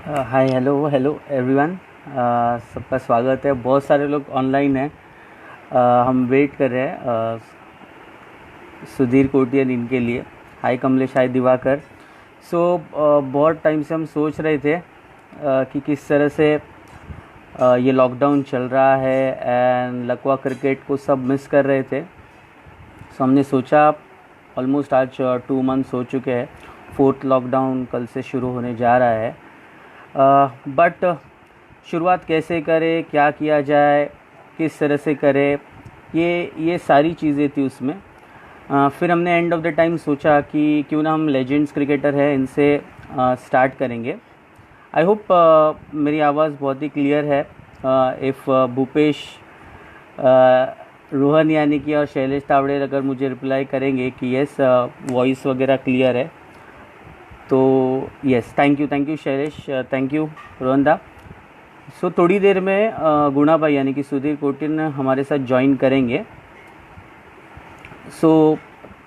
Hi hello hello everyone. सबका स्वागत है। बहुत सारे लोग ऑनलाइन हैं। हम वेट कर रहे हैं सुधीर कोटियन इनके लिए। हाय कमलेश, हाय दिवाकर। बहुत टाइम से हम सोच रहे थे कि किस तरह से ये लॉकडाउन चल रहा है एंड लकवा क्रिकेट को सब मिस कर रहे थे। हमने सोचा ऑलमोस्ट आज 2 मंथ्स हो चुके हैं। फोर्थ लॉकडाउन कल से शुरू होने जा रहा है। बट शुरुआत कैसे करें, क्या किया जाए, किस तरह से करें, ये सारी चीज़ें थी उसमें। फिर हमने एंड ऑफ द टाइम सोचा कि क्यों ना हम लेजेंड्स क्रिकेटर हैं इनसे स्टार्ट करेंगे। आई होप मेरी आवाज़ बहुत ही क्लियर है। इफ़ भूपेश, रोहन यानी कि और शैलेश तावड़े अगर मुझे रिप्लाई करेंगे कि यस वॉइस वगैरह क्लियर है तो yes, thank you Shailesh, thank you Rohan दा। थोड़ी देर में गुणा भाई यानी कि सुधीर कोटिन हमारे साथ ज्वाइन करेंगे।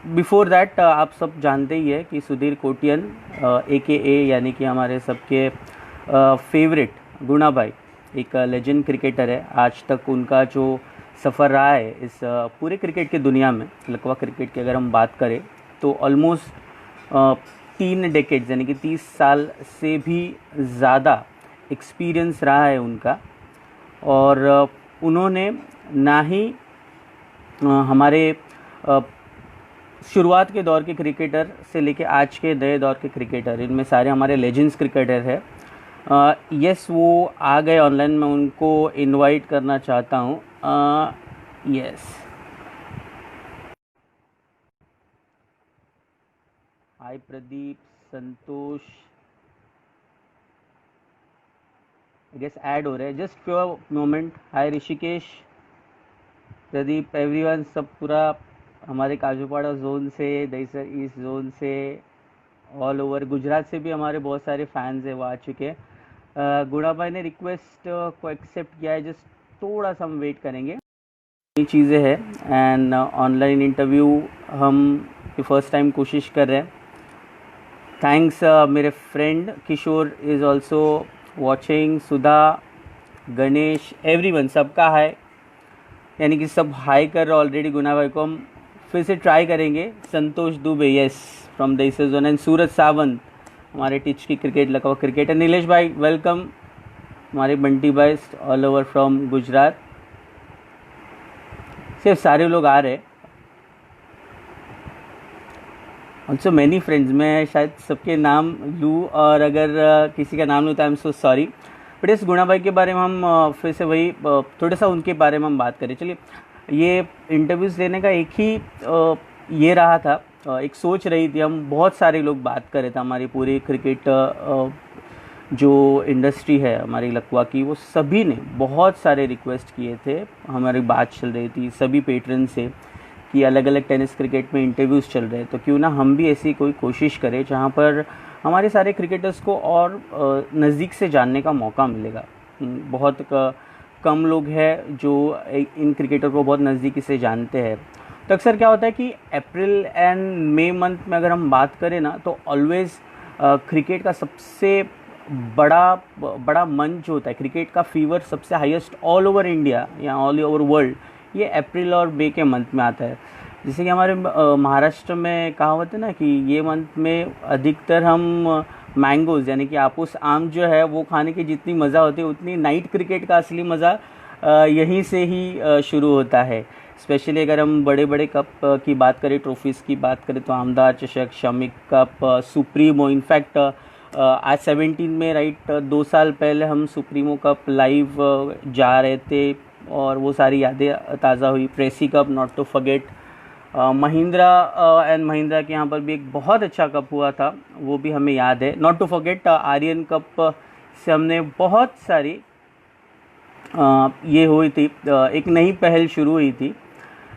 बिफोर दैट आप सब जानते ही है कि सुधीर कोटियन AKA यानी कि हमारे सबके फेवरेट गुणा भाई एक लेजेंड क्रिकेटर है। आज तक उनका जो सफ़र रहा है इस पूरे क्रिकेट की दुनिया में, लकवा क्रिकेट की अगर हम बात करें तो ऑलमोस्ट 3 डेकेड्स यानी कि 30 साल से भी ज़्यादा एक्सपीरियंस रहा है उनका। और उन्होंने ना ही हमारे शुरुआत के दौर के क्रिकेटर से लेके आज के नए दौर के क्रिकेटर, इनमें सारे हमारे लेजेंड्स क्रिकेटर है। यस, वो आ गए ऑनलाइन, मैं उनको इनवाइट करना चाहता हूँ। Yes, hi Pradeep, Santosh, I guess add हो रहे हैं, just few moment. Hi Rishikesh, Pradeep, everyone, सब पूरा हमारे काजूपाड़ा जोन से, दहीसर ईस्ट जोन से, ऑल ओवर गुजरात से भी हमारे बहुत सारे फैंस हैं वो आ चुके हैं। गुणा भाई ने रिक्वेस्ट को एक्सेप्ट किया है, जस्ट थोड़ा सा हम वेट करेंगे। ये चीज़ें हैं एंड ऑनलाइन इंटरव्यू हम फर्स्ट टाइम कोशिश कर रहे हैं। थैंक्स मेरे friend Kishore is also watching, Sudha, Ganesh, everyone, सबका हाय, यानी कि सब हाई कर रहे ऑलरेडी। गुना भाई को हम फिर से ट्राई करेंगे। Santosh Dubey, yes, from the zone, and Suraj Sawant हमारे टिच की क्रिकेट लकवा क्रिकेटर। नीलेश भाई वेलकम, हमारे बंटी भाई ऑल ओवर फ्रॉम गुजरात। सिर्फ सारे लोग आ रहे, ऑल्सो मैनी फ्रेंड्स। मैं शायद सबके नाम लूँ और अगर किसी का नाम लूँ तो I am so sorry. But इस गुणा भाई के बारे में हम फिर से वही थोड़ा सा उनके बारे में हम बात करें। चलिए, ये इंटरव्यूज़ लेने का एक ही ये रहा था, एक सोच रही थी, हम बहुत सारे लोग बात कर रहे थे, हमारी पूरी क्रिकेट जो इंडस्ट्री है हमारी लकवा की, वो सभी ने बहुत सारे रिक्वेस्ट किए थे। हमारी बात चल रही थी सभी पेट्रन से कि अलग अलग टेनिस क्रिकेट में इंटरव्यूज़ चल रहे हैं, तो क्यों ना हम भी ऐसी कोई कोशिश करें जहाँ पर हमारे सारे क्रिकेटर्स को और नज़दीक से जानने का मौका मिलेगा। बहुत कम लोग हैं जो इन क्रिकेटर को बहुत नज़दीकी से जानते हैं। तो अक्सर क्या होता है कि अप्रैल एंड मई मंथ में अगर हम बात करें ना, तो ऑलवेज़ क्रिकेट का सबसे बड़ा मंच होता है, क्रिकेट का फीवर सबसे हाईएस्ट ऑल ओवर इंडिया या ऑल ओवर वर्ल्ड, ये अप्रैल और मई के मंथ में आता है। जैसे कि हमारे महाराष्ट्र में कहावत है ना कि ये मंथ में अधिकतर हम मैंगोज़ यानी कि आपूस आम जो है वो खाने की जितनी मज़ा होती है, उतनी नाइट क्रिकेट का असली मज़ा यहीं से ही शुरू होता है। स्पेशली अगर हम बड़े बड़े कप की बात करें, ट्रॉफीज़ की बात करें, तो आमदार चषक, शमिक कप, सुप्रीमो, इनफैक्ट आज 17 में राइट 2 साल पहले हम सुप्रीमो कप लाइव जा रहे थे और वो सारी यादें ताज़ा हुई। Presi cup, not to forget, Mahindra and Mahindra के यहाँ पर भी एक बहुत अच्छा कप हुआ था, वो भी हमें याद है। Not to forget Aryan cup से हमने बहुत सारी ये हुई थी, एक नई पहल शुरू हुई थी।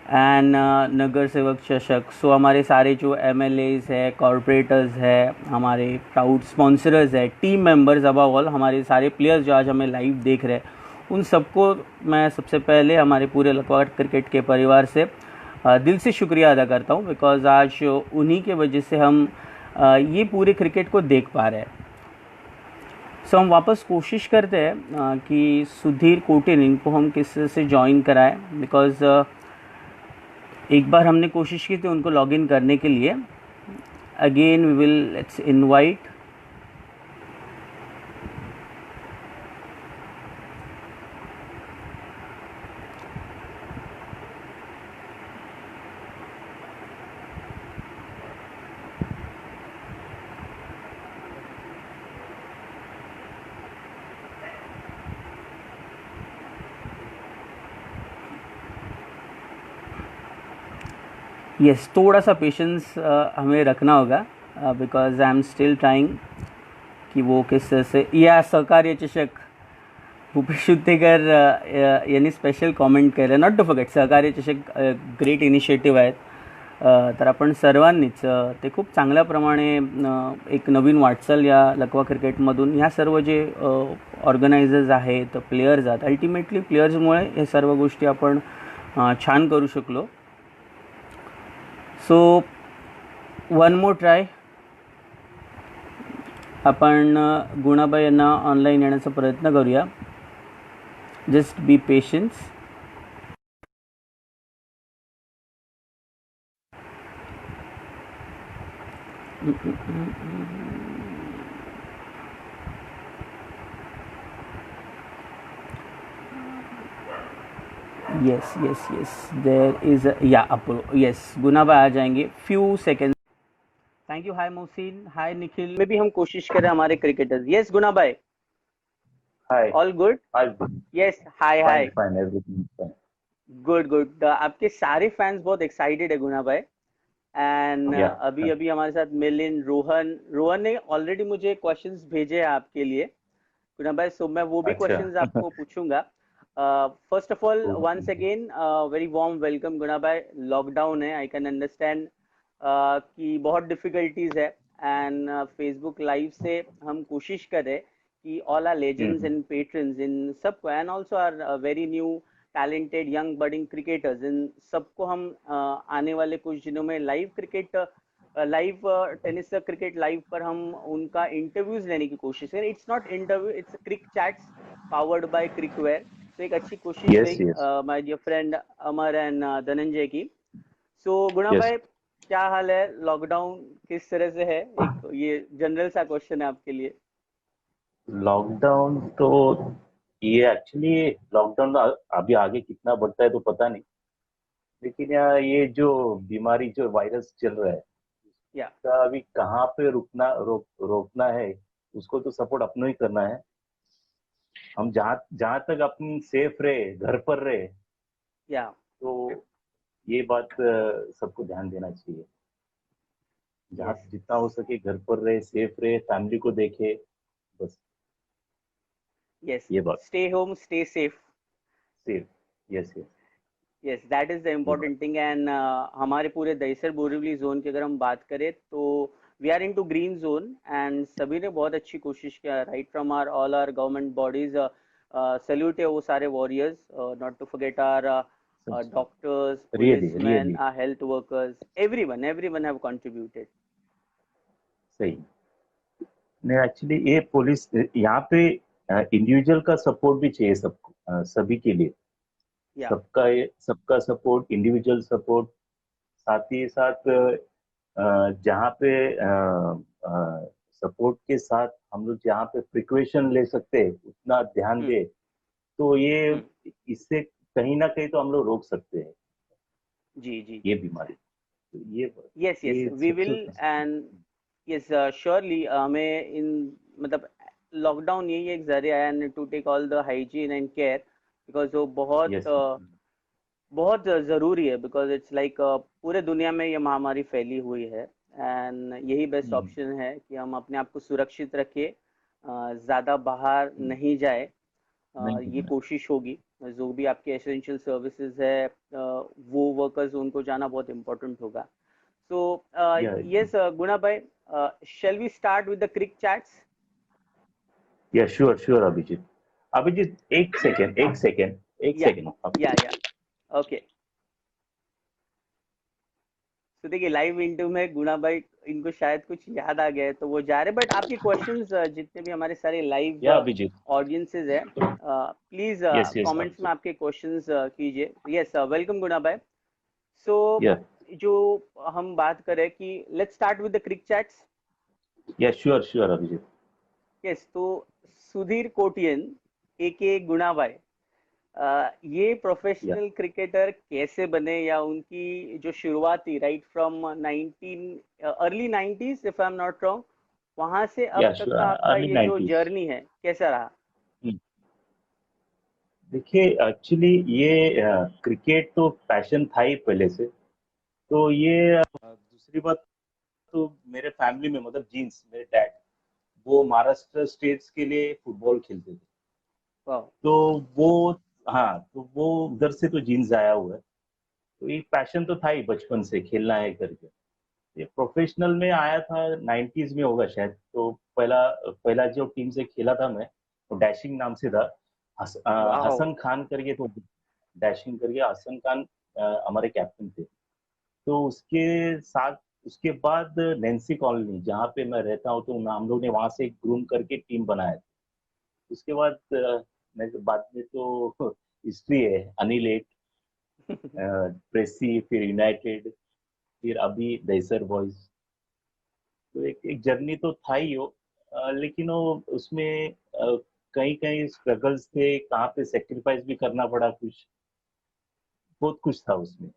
एंड नगर सेवक चषक, सो हमारे सारे जो MLAs है, कॉरपोरेटर्स है, हमारे प्राउड स्पॉन्सर्स है, टीम मेंबर्स, अबव ऑल हमारे सारे प्लेयर्स जो आज हमें लाइव देख रहे हैं, उन सबको मैं सबसे पहले हमारे पूरे लकवा क्रिकेट के परिवार से दिल से शुक्रिया अदा करता हूँ, बिकॉज़ आज उन्हीं के वजह से हम ये पूरे क्रिकेट को देख पा रहे हैं। सो हम वापस कोशिश करते हैं कि सुधीर कोटिन इनको हम किस से ज्वाइन कराएं, बिकॉज़ एक बार हमने कोशिश की थी उनको लॉगिन करने के लिए. Again we will let's invite. Yes, थोड़ा सा पेशेंस हमें रखना होगा, because I am still trying कि वो किस तरह से. या सहकार्य चषक भूपेश उत्तेकर यांनी स्पेशल कॉमेंट केलं. नॉट टू फॉरगेट, सहकार्य चषक ग्रेट इनिशिएटिव्ह आहेत. तर आपण सर्वांनीच ते खूप चांगल्या प्रमाणे एक नवीन वाटचाल या लकवा क्रिकेटमधून ह्या सर्व जे ऑर्गनायझर्स आहेत, प्लेयर्स आहेत, अल्टिमेटली प्लेयर्समुळे हे सर्व गोष्टी आपण छान करू शकलो. So one more try. आपण गुणाबाई यांना ऑनलाईन येण्याचा प्रयत्न करूया. Just be patience. Yes yes yes, there is या अप्रो. यस, गुनाबाई आ जाएंगे few second. Thank you. Hi Mohsin, hi Nikhil. में भी हम कोशिश करें हमारे cricketers. Yes Gunabai. Hi. All good. Yes, hi hi. Fine, everything fine. Good good. आपके सारे फैंस बहुत एक्साइटेड है गुनाबाई. एंड अभी अभी हमारे साथ मिलिन, रोहन ने ऑलरेडी मुझे क्वेश्चंस भेजे हैं आपके लिए गुनाबाई. सो मैं वो भी क्वेश्चंस आपको पूछूंगा. First of all, once again very warm welcome Gunabai. Lockdown है, आई कैन अंडरस्टैंड कि बहुत डिफिकल्टीज है. एंड फेसबुक लाइव से हम कोशिश करें कि all our legends and patrons इन सबको, and also our very new talented young budding cricketers, इन सबको हम आने वाले कुछ दिनों में live cricket, live tennis cricket live पर हम उनका इंटरव्यूज लेने की कोशिश करें. It's not interview, it's cric chats powered by Cricware. तो एक अच्छी कोशिश रही my dear friend Amar and Dhananjay की. सो गुणाबाई, क्या हाल है? लॉकडाउन किस तरह से है? एक ये जनरल सा क्वेश्चन है आपके लिए. लॉकडाउन तो ये एक्चुअली लॉकडाउन अभी आगे कितना बढ़ता है तो पता नहीं, लेकिन ये जो बीमारी, जो वायरस चल रहा है, उसका अभी कहाँ पे रोकना है, उसको तो सपोर्ट अपना ही करना है. हम जहाँ तक अपन सेफ रहे, घर पर रहे, तो ये बात सबको ध्यान देना चाहिए. जहाँ जितना हो सके घर पर रहे, सेफ रहे, फैमिली को देखे, बस. ये बात. Stay home, stay safe. Yes yes yes, that is the important thing. And हमारे पूरे दहिसर बोरीवली जोन की अगर हम बात करें तो we are into green zone, and सभी ने बहुत अच्छी कोशिश किया, right from our all our government bodies. Salute है वो सारे warriors. Not to forget our doctors, policemen, our health workers, everyone have contributed. सही. नहीं, एक्चुअली ये पुलिस यहाँ पे इंडिविजुअल का सपोर्ट भी चाहिए सबको, सभी के लिए. सबका सपोर्ट, इंडिविजुअल सपोर्ट, साथ ही साथ जहाँ पे सपोर्ट के साथ हम लोग जहाँ पे प्रिकॉशन ले सकते हैं उतना ध्यान दे, तो ये इससे कहीं ना कहीं तो हम लोग रोक सकते हैं जी ये बीमारी. तो ये yes we will. And yes surely हमें इन मतलब लॉकडाउन यही एक जरिया है, and to take all the hygiene and care, because वो बहुत ज़रूरी है. बिकॉज इट्स लाइक पूरे दुनिया में ये महामारी फैली हुई है, एंड यही बेस्ट ऑप्शन है कि हम अपने आप को सुरक्षित रखें, ज़्यादा बाहर नहीं जाए. ये कोशिश होगी. जो भी आपके एसेंशियल सर्विसेज है, वो वर्कर्स, उनको जाना बहुत इम्पोर्टेंट होगा. सो यस गुना भाई, shall we start with the crick chats? Yeah, sure Abhijit एक सेकेंड. या ओके. तो देखिए लाइव इंटरव्यू में गुणा भाई इनको शायद कुछ याद आ गया है तो वो जा रहे, बट आपके क्वेश्चंस जितने भी हमारे सारे लाइव या अभिजीत। ऑडियंसेस है, प्लीज यस यस कमेंट्स में अभिजीत। आपके क्वेश्चंस कीजिए। यस, वेलकम गुना भाई। सो या जो हम बात करें कि let's start with the cric chats. Yeah sure sure Abhijit. Yes, तो सुधीर कोटियन ए के गुणा भाई, ये या प्रोफेशनल क्रिकेटर कैसे बने, या उनकी जो शुरुआत थी right from 19 early 90s if I am not wrong, वहां से अब या तक श्योर का आपका अर्ली ये जो 90s। जर्नी है कैसा रहा? देखिए एक्चुअली ये क्रिकेट तो पैशन था ही पहले से। तो ये दूसरी बात, तो मेरे फैमिली में मतलब जीन्स, मेरे डैड वो महाराष्ट्र स्टेट्स के लिए फुटबॉल खेलते थे। वाह। तो वो, हाँ तो वो उधर से तो जीन्स आया हुआ है। तो ये पैशन तो था ही बचपन से, खेलना है करके। ये प्रोफेशनल में आया था 90s में होगा शायद। तो पहला पहला जो टीम से खेला था मैं, वो डैशिंग नाम से था। वाह। हसन खान करके, तो डैशिंग करके हसन खान हमारे कैप्टन थे। तो उसके साथ, उसके बाद नैन्सी कॉलोनी जहाँ पे मैं रहता हूँ, तो हम लोग ने वहां से ग्रूम करके टीम बनाया था। उसके बाद मैं बाद में तो हिस्ट्री है, अनिल एट, प्रेसी, फिर यूनाइटेड, फिर अभी दहीसर बॉयज। तो एक जर्नी तो था ही वो। लेकिन वो उसमें कहीं कहीं स्ट्रगल्स थे, कहाँ पे सेक्रीफाइस भी करना पड़ा, कुछ बहुत कुछ था उसमें।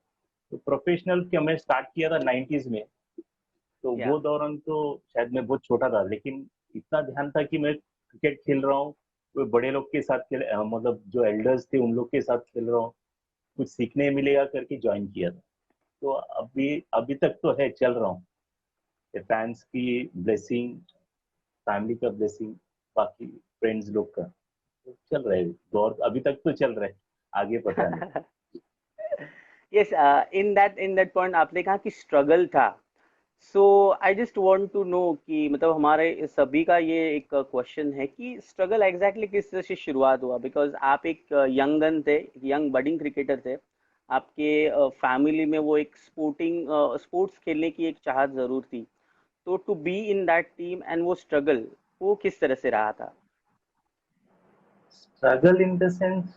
तो प्रोफेशनल क्या मैं स्टार्ट किया था 90s में। तो या वो दौरान तो शायद मैं बहुत छोटा था, लेकिन इतना ध्यान था कि मैं क्रिकेट खेल रहा हूँ, कोई बड़े लोग के साथ खेल, मतलब जो एल्डर्स थे उन लोग के साथ खेल रहा हूँ, कुछ सीखने मिलेगा करके ज्वाइन किया था। तो अभी अभी तक तो है, चल रहा हूँ। फैंस की ब्लेसिंग, फैमिली का ब्लेसिंग, बाकी फ्रेंड्स लोग का, तो चल रहा है दौर, अभी तक तो चल रहा है, आगे पता नहीं। यस, इन दैट पॉइंट आपने कहा कि स्ट्रगल था। So I just want to know कि मतलब हमारे सभी का ये एक क्वेश्चन है कि स्ट्रगल एग्जैक्टली किस तरह से शुरुआत हुआ, बिकॉज आप एक यंग गन थे, यंग बडिंग क्रिकेटर थे। आपके फैमिली में वो एक स्पोर्ट्स खेलने की एक चाहत जरूर थी। तो to be in that team and वो स्ट्रगल, वो किस तरह से रहा था? Struggle in the sense,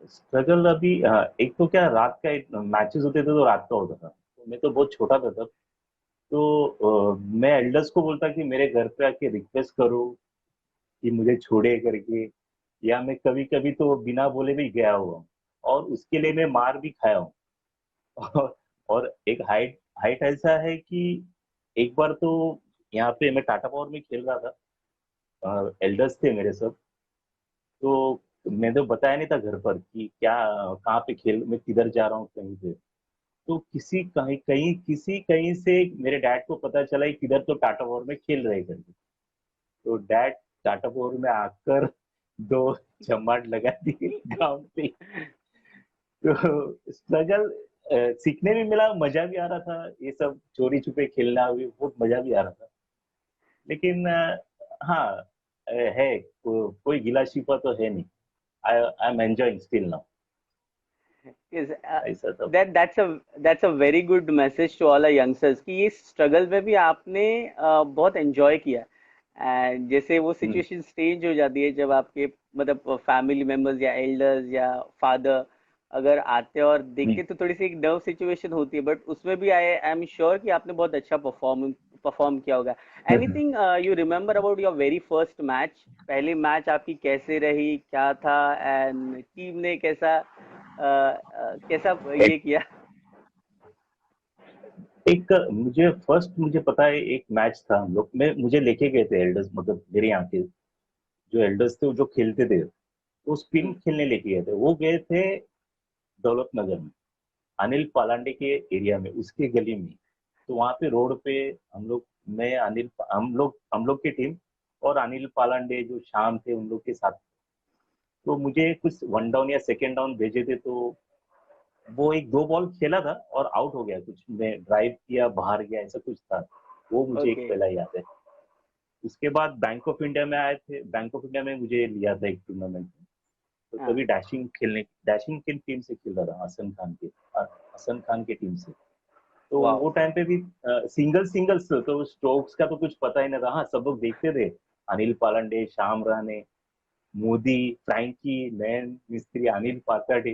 struggle अभी एक तो क्या, रात का मैचेस होते थे तो रात का होता था, तो मैं तो बहुत छोटा था तब। तो मैं एल्डर्स को बोलता कि मेरे घर पे आके रिक्वेस्ट करो कि मुझे छोड़े करके, या मैं कभी कभी तो बिना बोले भी गया हुआ हूँ, और उसके लिए मैं मार भी खाया हूँ। और एक हाइट हाइट ऐसा है कि एक बार तो यहाँ पे मैं टाटा पावर में खेल रहा था, एल्डर्स थे मेरे सब। तो मैंने तो बताया नहीं था घर पर कि क्या, कहाँ पे खेल, मैं किधर जा रहा हूँ कहीं पे। तो किसी कहीं कहीं किसी कहीं से मेरे डैड को पता चला कि किधर तो टाटा पावर में खेल रहे करके। तो डैड टाटा पावर में आकर दो चमाट लगा दिए ग्राउंड पे। तो स्ट्रगल सीखने भी मिला, मजा भी आ रहा था, ये सब चोरी छुपे खेलना भी बहुत मजा भी आ रहा था। लेकिन हाँ, है कोई गिला शिकवा तो है नहीं। I am enjoying still now. Yes, ऐसा सब। that's a very good message to all our youngsters कि ये स्ट्रगल में भी आपने बहुत एंजॉय किया। एंड जैसे वो हम्म, सिचुएशन स्टेज हो जाती है जब आपके मतलब फैमिली मेंबर्स या एल्डर्स या फादर अगर आते हैं और हम्म, देखे तो थोड़ी सी एक नर्व सिचुएशन होती है, बट उसमें भी आई एम श्योर कि आपने बहुत अच्छा परफॉर्म किया होगा। Anything you remember about your very first match? पहली मैच आपकी कैसे रही, क्या था, एंड टीम ने कैसा ये एक किया? एक मुझे फर्स्ट, मुझे पता है एक मैच था, हम लोग में मुझे लेके गए थे एल्डर्स, मतलब मेरे यहाँ के जो एल्डर्स थे, जो खेलते थे, वो स्पिन हम्म। खेलने लेके गए थे। वो गए थे दौलत नगर में, अनिल पालांडे के एरिया में, उसके गली में। तो वहां पे रोड पे हम लोग, मैं अनिल, हम लोग की टीम, और अनिल पालांडे जो शाम थे उन लोग के साथ। तो मुझे कुछ वन डाउन या सेकेंड डाउन भेजे थे। तो वो एक दो बॉल खेला था और आउट हो गया, कुछ मैं ड्राइव किया बाहर गया, ऐसा कुछ था। वो मुझे एक ओके। पहला याद है। उसके बाद बैंक ऑफ इंडिया में आए थे, बैंक ऑफ इंडिया में मुझे लिया था एक टूर्नामेंट में। तो हाँ। तभी डैशिंग की टीम से खेल रहा था, हसन खान की टीम से। तो वाह। वो टाइम पे भी सिंगल सिंगल्स, तो स्ट्रोक्स का तो कुछ पता ही नहीं था। हाँ, सब लोग देखते थे, अनिल पालंडे, श्याम राणे, मोदी, फ्रैंकी, नयन मिस्त्री, अनिल पाताडे।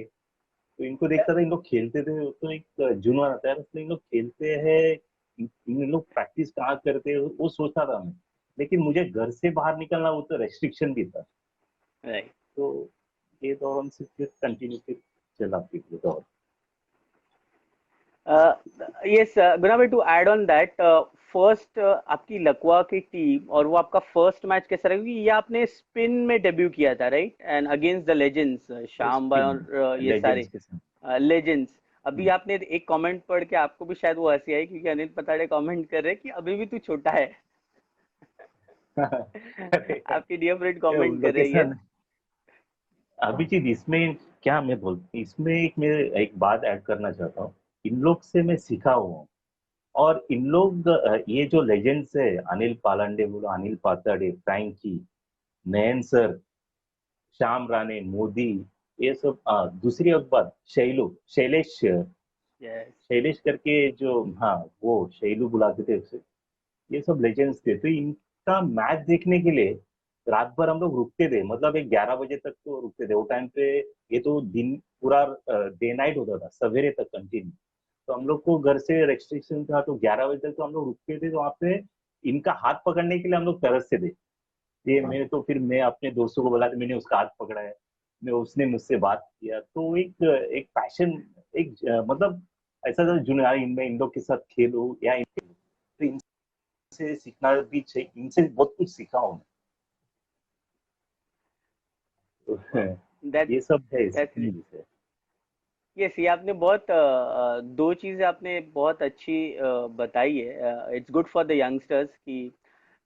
तो इनको देखता था, इन लोग खेलते थे, तो एक जुनून आता है यार, तो इन लोग खेलते हैं, इन लोग प्रैक्टिस कहाँ करते हैं, वो सोचता था मैं। लेकिन मुझे घर से बाहर निकलना, वो तो रेस्ट्रिक्शन भी था। राइट। तो ये दौरान से फिर कंटिन्यू फिर चला फिर ये दौर। यस गुना भाई, to add on that, first आपकी लकवा की टीम और वो आपका फर्स्ट मैच कैसा रहा, क्योंकि ये आपने स्पिन में डेब्यू किया था right, and against the legends Shyam भाई स्पिन और ये लेजेंड्स सारे के साथ। लेजेंड्स। अभी आपने एक कमेंट पढ़ के आपको भी शायद वो हंसी आई, क्योंकि अनिल पताड़े कमेंट कर रहे हैं कि अभी भी तू छोटा है। अरे यार, आपके डियर फ्रेंड ये कमेंट उन कर लोग के रहे हैं। साथ अभिजीत, इसमें क्या मैं इसमें मैं एक बात ऐड करना चाहता हूँ। इन लोग से मैं सीखा हुआ हूँ। और इन लोग ये जो लेजेंड्स है, अनिल पालंडे बोलो, अनिल पाताडे, फ्रैंकी, नयन सर, श्याम राणे, मोदी, ये सब। दूसरी एक बात, शैलेश, यस। शैलेश करके जो, हाँ, वो शैलू बुलाते थे उसे। ये सब लेजेंड्स थे, तो इनका मैच देखने के लिए रात भर हम लोग रुकते थे, मतलब एक 11 बजे तक तो रुकते थे वो टाइम पे। ये तो दिन पूरा डे नाइट होता था, सवेरे तक कंटिन्यू। तो हम लोग को घर से रेस्ट्रिक्शन था, तो 11 बजे तक तो हम लोग रुकते थे, तो वहाँ पे इनका हाथ पकड़ने के लिए हम लोग तरसते थे। ये मैं तो फिर मैं अपने दोस्तों को बोला, तो मैंने उसका हाथ पकड़ा है, मैं उसने मुझसे बात किया, तो एक एक पैशन, एक मतलब ऐसा था जुनून, इनमें इन लोग के साथ खेलो या तो इनसे सीखना भी चाहिए, इनसे बहुत कुछ सीखा हूँ मैं। तो दैट ये सब है दैट्स सीखने जैसे। यस, ये आपने बहुत दो चीजें आपने बहुत अच्छी बताई है। It's good for the youngsters कि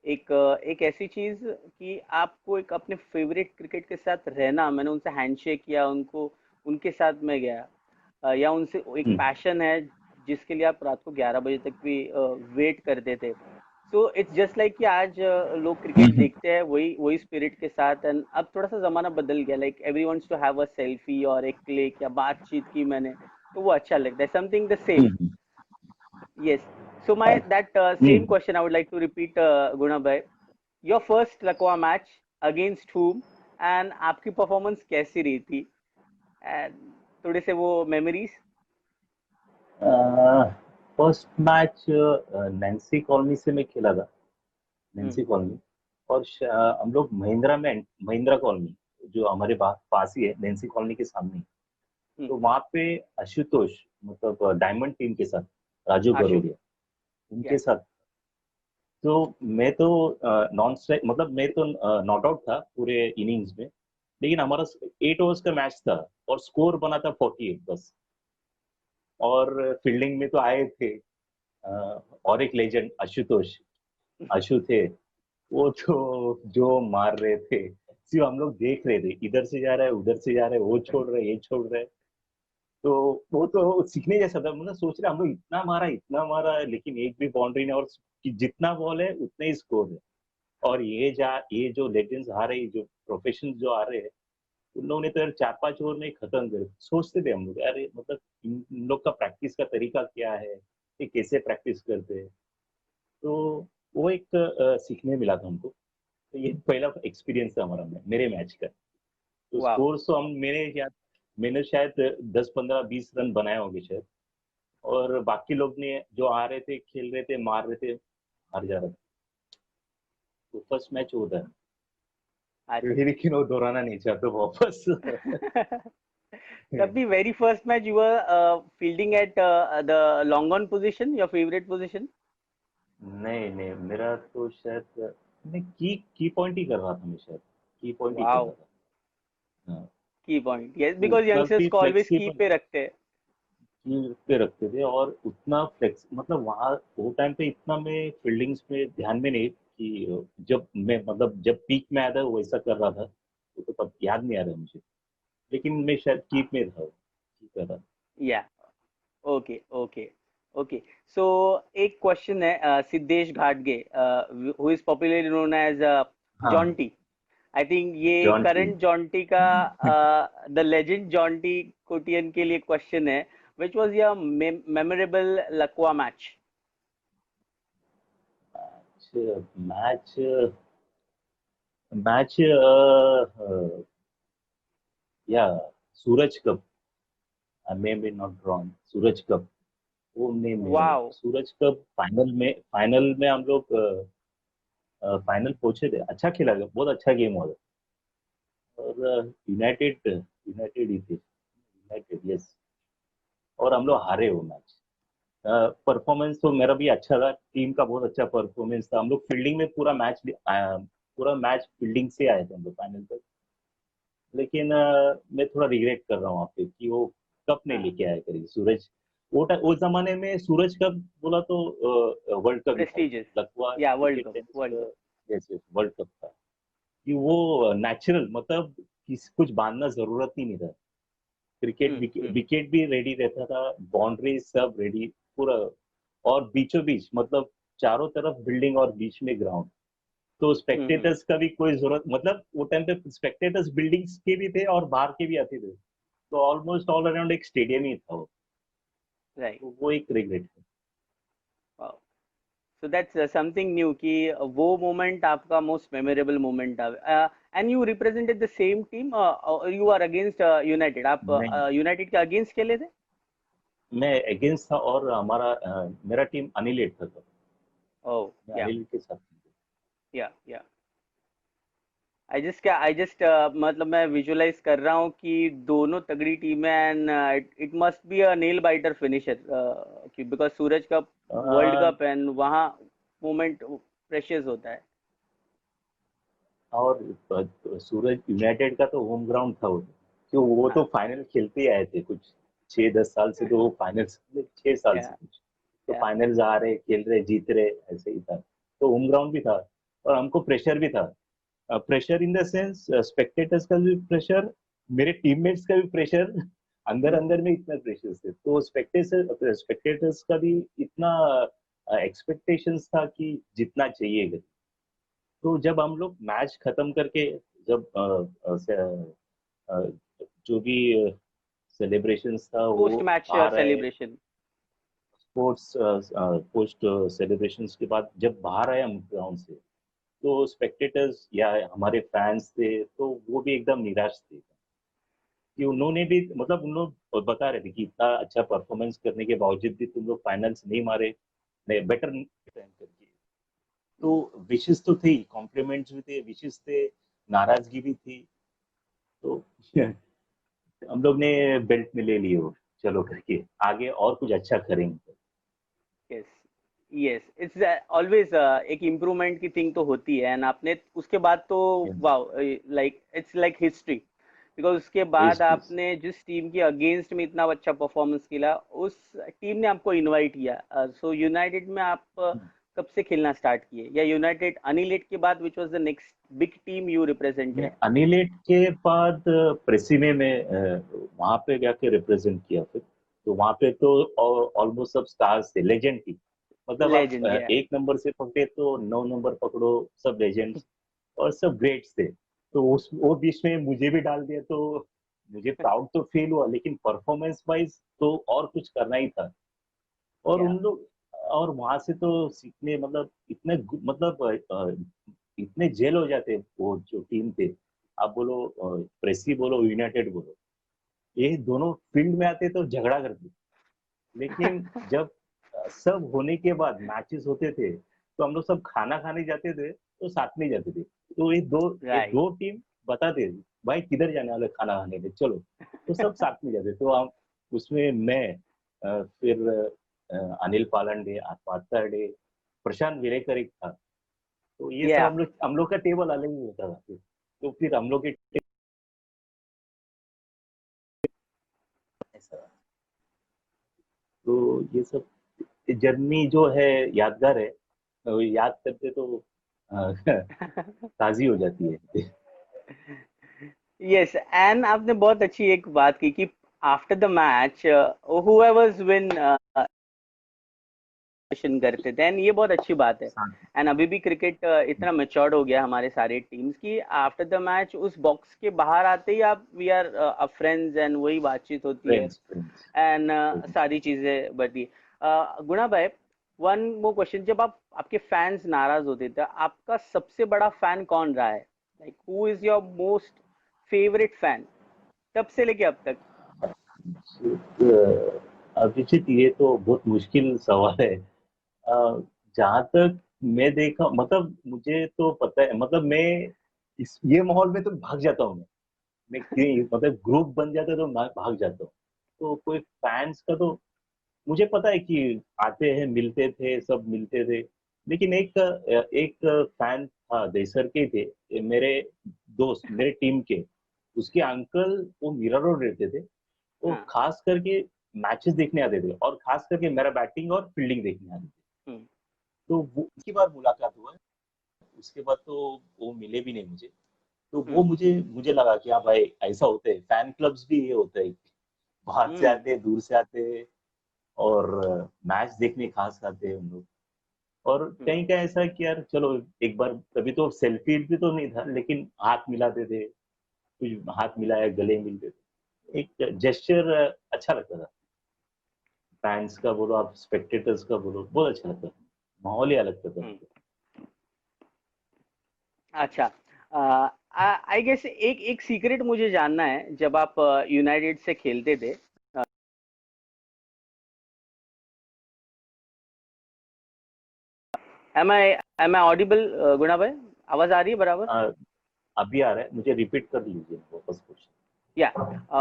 एक ऐसी चीज कि आपको एक अपने फेवरेट क्रिकेट के साथ रहना, मैंने उनसे हैंडशेक किया, उनको उनके साथ में गया, या उनसे एक हम्म, पैशन है जिसके लिए आप रात को 11 बजे तक भी वेट करते थे। सो इट्स जस्ट लाइक कि आज लोग क्रिकेट हम्म, देखते हैं वही वही स्पिरिट के साथ, एंड अब थोड़ा सा जमाना बदल गया, like every wants to have a selfie और एक क्लिक या बातचीत की मैंने, तो वो अच्छा लगता है, something the same. Hmm, yes. So my that same hmm. Question I would like to repeat, Guna भाई, योर फर्स्ट लकवा मैच अगेंस्ट whom, एंड आपकी परफॉर्मेंस कैसी रही थी, एंड थोड़े से वो memories. First match Nancy colony से मैं खेला था, हम्म। Nancy colony. और हम लोग महिंद्रा कॉलोनी, जो हमारे पास ही है, नैन्सी कॉलोनी के सामने ही। हम्म। तो वहाँ पे आशुतोष, मतलब डायमंड टीम के साथ, राजू आशु। गरोडिया, या। उनके साथ। तो मैं तो नॉन स्ट्राइक, मतलब मैं तो नॉट आउट था पूरे इनिंग्स में। लेकिन हमारा 8 ओवर्स का मैच था, और स्कोर बना था 48 बस। और फील्डिंग में तो आए थे और एक लेजेंड आशुतोष, आशु थे। वो तो जो मार रहे थे, सिर्फ हम लोग देख रहे थे, इधर से जा रहा है, उधर से जा रहा है, वो छोड़ रहे, ये छोड़ रहे। तो वो तो सीखने जैसा था, मतलब सोच रहे हम लोग इतना मारा है, लेकिन एक भी बाउंड्री नहीं, और कि जितना बॉल है उतना ही स्कोर है। और ये जो लेजेंड्स आ रहे हैं, जो प्रोफेशनल जो आ रहे हैं, उन लोगों ने तो यार 4-5 ओवर में ही खत्म कर। सोचते थे हम लोग, अरे मतलब इन लोग का प्रैक्टिस का तरीका क्या है, ये कैसे प्रैक्टिस करते हैं। तो वो एक सीखने मिला था हमको। तो ये पहला एक्सपीरियंस था हमारा, मेरे मैच का। तो वाह। स्कोर तो मैंने शायद 10, 15, 20 रन बनाए होंगे शायद। और बाकी लोग ने जो आ रहे थे, खेल रहे थे, मार रहे थे, हार जा रहे थे। तो फर्स्ट मैच होता है, लेकिन वो दोहराना नहीं चाहते वापस। So the very first match you were fielding at the long on position, your favorite position? नहीं नहीं, मेरा तो शायद मैं की पॉइंट ही कर रहा था, मैं शायद की पॉइंट ही कर रहा Wow, था। हाँ, key point. Yes, तो because उतना youngsters भी को always key फ्लेक्सिबल पे रखते हैं. पे रखते थे, और उतना फ्लेक्स, मतलब वहाँ वो टाइम पे इतना मैं फील्डिंग्स में ध्यान में नहीं कि जब मैं, मतलब जब पीक में आया था वैसा कर रहा था, तो याद नहीं आ रहा मुझे। लेकिन मैं शायद कीप में था, की कर रहा था। Yeah. Okay, okay, okay. So एक क्वेश्चन है सिद्धेश घाटगे, who is popularly known as हाँ, जॉन्टी. आई थिंक ये जॉन टी। करंट जॉन्टी का द लेजेंड जॉन्टी कोटियन के लिए क्वेश्चन है, which was your memorable Lakwa match? Match match या Suraj cup, I may be not wrong, Suraj cup वो नहीं में Wow. सूरज कप फाइनल में हम लोग फाइनल पहुंचे थे, अच्छा खेला गया, बहुत अच्छा गेम हुआ था। और यूनाइटेड यूनाइटेड ही थे, यूनाइटेड यस, और हम लोग हारे वो मैच। परफॉर्मेंस तो मेरा भी अच्छा था, टीम का बहुत अच्छा परफॉर्मेंस था, हम लोग फील्डिंग में पूरा मैच फील्डिंग से आए थे हम लोग फाइनल तक। लेकिन मैं थोड़ा रिग्रेट कर रहा हूँ आप पे कि वो कप नहीं हाँ, लेके आया करी सूरज। वो जमाने में सूरज कप बोला तो वर्ल्ड कप ही था, prestigious. लकवा Yeah, World cricket Cup, tennis World Cup. जैसे वर्ल्ड कप था, कि वो नेचुरल, मतलब कुछ बांधना जरूरत ही नहीं था। क्रिकेट Hmm, hmm, विकेट भी रेडी रहता था, बाउंड्री सब रेडी पूरा, और बीचों बीच मतलब चारों तरफ बिल्डिंग और बीच में ग्राउंड। तो hmm. स्पेक्टेटर्स का भी कोई जरूरत, मतलब वो टाइम पे स्पेक्टेटर्स बिल्डिंग्स के भी थे और बाहर के भी आते थे, तो ऑलमोस्ट ऑल अराउंड एक स्टेडियम ही था वो। Right. तो वो एक रिग्रेट है। Wow. So that's something new कि वो moment आपका most memorable moment था. And you represented the same team, or you are against United. आप नहीं, United के against खेले थे? मैं अगेंस्ट था, और मेरा टीम अनिलेट था तब, Oh, मैं yeah, अनिल के साथ था। yeah, yeah. आई जस्ट मतलब मैं विजुलाइज कर रहा हूँ कि दोनों तगड़ी टीम है, and it must be a nail biter finisher, because Suraj cup world a, cup and वहाँ मोमेंट प्रेशियस होता है. और सूरज यूनाइटेड का तो होम ग्राउंड था वो, क्यों वो तो हाँ, फाइनल खेलते ही आए थे कुछ 6-10 साल से, तो वो फाइनल 6 साल या से कुछ, तो या फाइनल्स आ रहे खेल रहे जीत रहे, ऐसे ही था। तो होम ग्राउंड भी था, और हमको प्रेशर भी था, pressure in the sense spectators का भी प्रेशर, मेरे टीममेट्स का भी प्रेशर, अंदर अंदर में इतना प्रेशर थे, तो स्पेक्टेटर्स का भी इतना एक्सपेक्टेशंस था कि जितना चाहिए। तो जब हम लोग मैच खत्म करके, जब अ, जो भी सेलिब्रेशंस था वो पोस्ट मैच बाहर आए, सेलिब्रेशन. स्पोर्ट्स पोस्ट सेलिब्रेशंस के बाद जब बाहर आए हम ग्राउंड से, तो स्पेक्टेटर्स या हमारे फैंस थे तो वो भी एकदम निराश थे, कि उन्होंने भी, मतलब उन लोग बता रहे थे कि इतना अच्छा परफॉर्मेंस करने के बावजूद भी तुम लोग फाइनल्स नहीं मारे, नहीं बेटर करके। तो विशेष तो थी, कॉम्प्लीमेंट्स भी थे, विशेष थे, नाराजगी भी थी। तो हम लोग ने बेल्ट में ले लिए वो, चलो करके आगे और कुछ अच्छा करेंगे। यस, यस, इट्स ऑलवेज एक इम्प्रूवमेंट की थिंग तो होती है, एंड आपने उसके बाद तो wow, like it's like history, because उसके बाद हिस्ट्री। आपने जिस टीम के अगेंस्ट में इतना अच्छा परफॉर्मेंस किया, उस टीम ने आपको इनवाइट किया. सो यूनाइटेड में आप कब से खेलना स्टार्ट किए, या यूनाइटेड अनिलेट के बाद which was the next big team you मैं रिप्रेजेंटेड? अनिलेट के बाद प्रेसिने में वहां पे जाके रिप्रेजेंट किया फिर। तो वहां पे तो ऑलमोस्ट सब स्टार्स थे, लेजेंड थी, मतलब आप लेजेंड, या 1 नंबर से पकड़े तो 9 नंबर पकड़ो, सब लेजेंड्स और सब ग्रेट्स थे। तो उस वो बीच में मुझे भी डाल दिया, तो मुझे प्राउड तो फील हुआ, लेकिन परफॉर्मेंस वाइज तो और कुछ करना ही था। और या उन लोग, और वहां से तो सीखने, मतलब इतने मतलब इतने जेल हो जाते वो जो टीम थे, आप बोलो प्रेसी बोलो यूनाइटेड बोलो, ये दोनों फील्ड में आते तो झगड़ा करते। लेकिन जब सब होने के बाद मैचेस होते थे, तो हम लोग सब खाना खाने जाते थे, तो साथ में जाते थे। तो ये राइट. दो टीम बताते थे भाई किधर जाने वाले खाना खाने में, चलो, तो सब साथ में जाते। तो हम उसमें मैं फिर अनिल पालंडे, पाथर्डे, प्रशांत विलेकर एक था। तो ये सब या हम लोग का टेबल अलग ही होता था फिर। तो फिर हम लोग के ऐसा, तो ये सब जर्नी जो है यादगार है, तो याद करते तो अ, ताज़ी हो जाती है। यस, एंड आपने बहुत अच्छी एक बात की कि after the match whoever's win करते थे, एंड ये बहुत अच्छी बात है। हाँ, एंड अभी भी क्रिकेट इतना मेच्योर्ड हो गया हमारे सारे टीम्स की, आफ्टर द मैच उस बॉक्स के बाहर आते ही आप वी आर फ्रेंड्स, एंड वही बातचीत होती है, फ्रेंड्स फ्रेंड्स। एंड सारी चीजें बढ़ती। गुणा भाई, वन मोर क्वेश्चन, जब आप आपके फैंस नाराज होते थे, आपका सबसे बड़ा फैन कौन रहा है? Like who is your most favourite fan तब से लेके अब तक? अभिजीत, ये तो बहुत मुश्किल सवाल है। जहां तक मैं देखा, मतलब मुझे तो पता है, मतलब मैं इस ये माहौल में तो भाग जाता हूँ। मैं मतलब ग्रुप बन जाता है तो मैं भाग जाता हूँ। तो कोई फैंस का तो मुझे पता है कि आते हैं, मिलते थे, सब मिलते थे। लेकिन एक एक फैन था, देसर के थे, ये मेरे दोस्त, मेरे टीम के। उसके अंकल वो मीरा रोड रहते थे। वो हाँ। खास करके मैचेस देखने आते थे, और खास करके मेरा बैटिंग और फील्डिंग देखने आते थे। हम्म। तो वो की बार मुलाकात हुआ है। उसके बाद तो वो मिले भी नहीं मुझे। तो वो हम्म। मुझे मुझे लगा कि हाँ भाई, ऐसा होता है, फैन क्लब्स भी ये होता है। बाहर से हम्म। आते हैं, दूर से आते हैं, और मैच देखने खास आते हैं हम लोग। और हम्म। कहीं का ऐसा कि यार चलो एक बार, तभी तो सेल्फी भी तो नहीं था, लेकिन हाथ मिलाते थे, कुछ हाथ मिलाया, गले मिलते थे, एक जेस्चर अच्छा लगता था। फैंस का बोलो, आप स्पेक्टेटर्स का बोलो, बहुत अच्छा लगता था। माहौल ही अलग था तब। हम्म। अच्छा, आई गेस एक एक सीक्रेट मुझे जानना है, जब आप यूनाइटेड से खेलते थे, एम आई ऑडिबल गुणा भाई? आवाज आ रही है बराबर? तो अभी आ रहा है, मुझे रिपीट कर लीजिए वापस क्वेश्चन। या,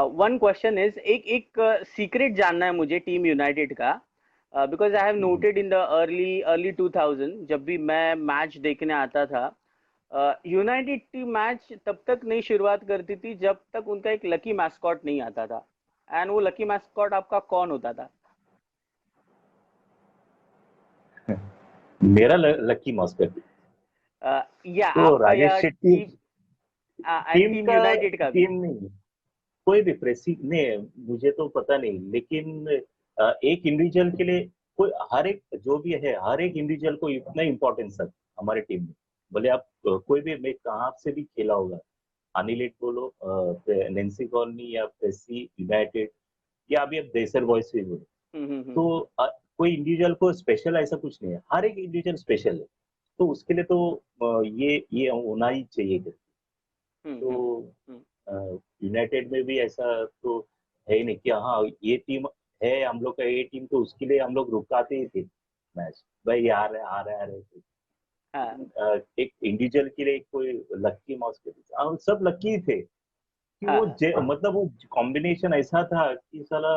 वन क्वेश्चन इज, एक एक सीक्रेट जानना है मुझे टीम यूनाइटेड का, because I have noted in the early early 2000, जब भी मैं मैच देखने आता था, यूनाइटेड टीम मैच तब तक नहीं शुरुआत करती थी जब तक उनका एक लकी मैस्कॉट नहीं आता था, एंड वो लकी मैस्कॉट आपका कौन होता था? मेरा लकी मॉस्कर। या तो आपका, राजेश या Shetty. Team, and team team का यूनाइटेड का भी? टीम नहीं, कोई भी प्रेसी नहीं, मुझे तो पता नहीं, लेकिन एक इंडिविजुअल के लिए, कोई हर एक जो भी है, हर एक इंडिविजुअल को इतना इम्पोर्टेंस है हमारे टीम में। भले आप कोई भी, मैं कहाँ से भी खेला होगा, अनिलेट बोलो, नेंसी कॉलोनी, या प्रेसी यूनाइटेड, या अभी अब देसर बॉयज भी बोलो। हम्म। तो कोई इंडिविजुअल को स्पेशल ऐसा कुछ नहीं है, हर एक इंडिविजुअल स्पेशल है। तो उसके लिए तो ये होना ही चाहिए। हम्म। तो यूनाइटेड में भी ऐसा तो है ही नहीं कि हाँ ये टीम है, हम लोग का ये टीम, तो उसके लिए हम लोग रुकाते ही थे मैच। भाई आ रहे आ रहे आ रहे थे। हाँ। एक इंडिविजुअल के लिए कोई लक्की माउस के लिए हम सब लक्की ही थे कि वो हाँ। मतलब वो कॉम्बिनेशन ऐसा था कि साला,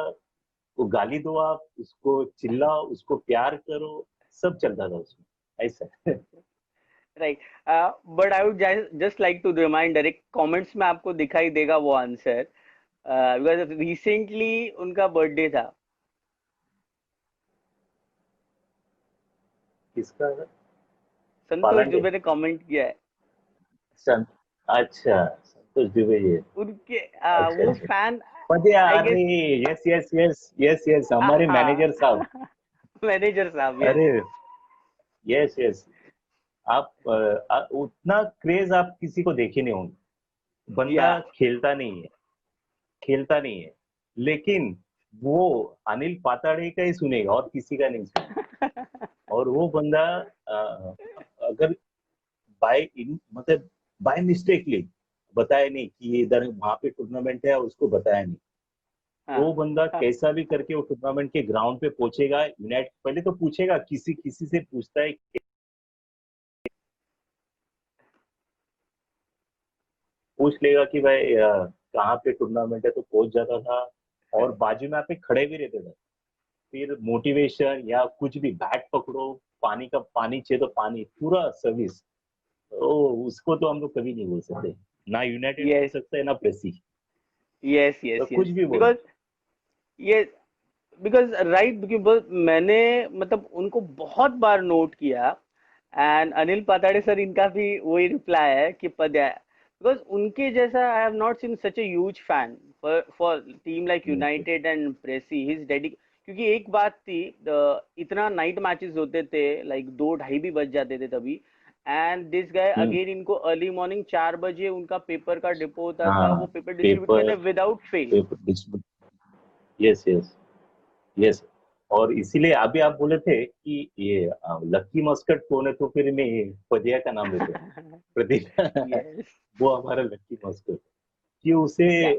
वो गाली दो आप उसको, चिल्लाओ उसको, प्यार करो, सब चलता था उसमें ऐसा। Right, but I would just like to remind, direct comments में आपको दिखाई देगा वो आंसर, बिकॉज रिसेंटली उनका बर्थडे था। किसका? संतोष पालंडे। दुबे ने कमेंट किया है। संत अच्छा, संतोष दुबे जी। उनके अच्छा वो अच्छा। फैन, बढ़िया, आई अरे guess. Yes yes yes yes yes, हमारे हाँ। मैनेजर साहब। मैनेजर साहब, यस। अरे यस यस। आप उतना क्रेज आप किसी को देखे नहीं होंगे। बंदा या। खेलता नहीं है, खेलता नहीं है, लेकिन वो अनिल पाताड़े का ही सुनेगा और किसी का नहीं सुनेगा। और वो बंदा अगर बाय इन मतलब बाय मिस्टेकली बताया नहीं कि ये इधर वहां पे टूर्नामेंट है, और उसको बताया नहीं, हाँ। वो बंदा हाँ। कैसा भी करके वो टूर्नामेंट के ग्राउंड पे पहुंचेगा। यूनाइट पहले तो पूछेगा, किसी किसी से पूछता है, पूछ लेगा कि भाई कहाँ पे टूर्नामेंट है, तो पहुंच जाता था। और बाजू में आप एक खड़े भी रहते थे। फिर मोटिवेशन या कुछ भी, बैट पकड़ो, पानी का पानी चाहिए तो पानी, पूरा सर्विस। तो उसको तो हम लोग कभी नहीं बोल सकते, ना यूनाइटेड बोल यस सकते हैं, ना प्रेसी। यस तो यस कुछ यस, भी बोलो। बिकॉज ये, बिकॉज राइट, बिकॉज मैंने मतलब उनको बहुत बार नोट किया, एंड अनिल पाताड़े सर इनका भी वही रिप्लाई है कि पद है, बिकॉज उनके जैसा I have not seen such a huge fan for team like United and Presi, his dedication, क्योंकि एक बात थी, इतना नाइट मैचेस होते थे, लाइक 2-2:30 भी बज जाते थे तभी, and this guy hmm. Again इनको अर्ली मॉर्निंग 4 बजे उनका पेपर का डिपो होता था, हाँ, वो पेपर डिस्ट्रीब्यूट पेपर करते without fail. Paper distribute. Yes yes yes. और इसीलिए अभी आप बोले थे कि ये लक्की मस्कट कौन है, तो फिर मैं पदिया का नाम लेते हैं, प्रदीप। यस। वो हमारा लक्की मस्कट, कि उसे या।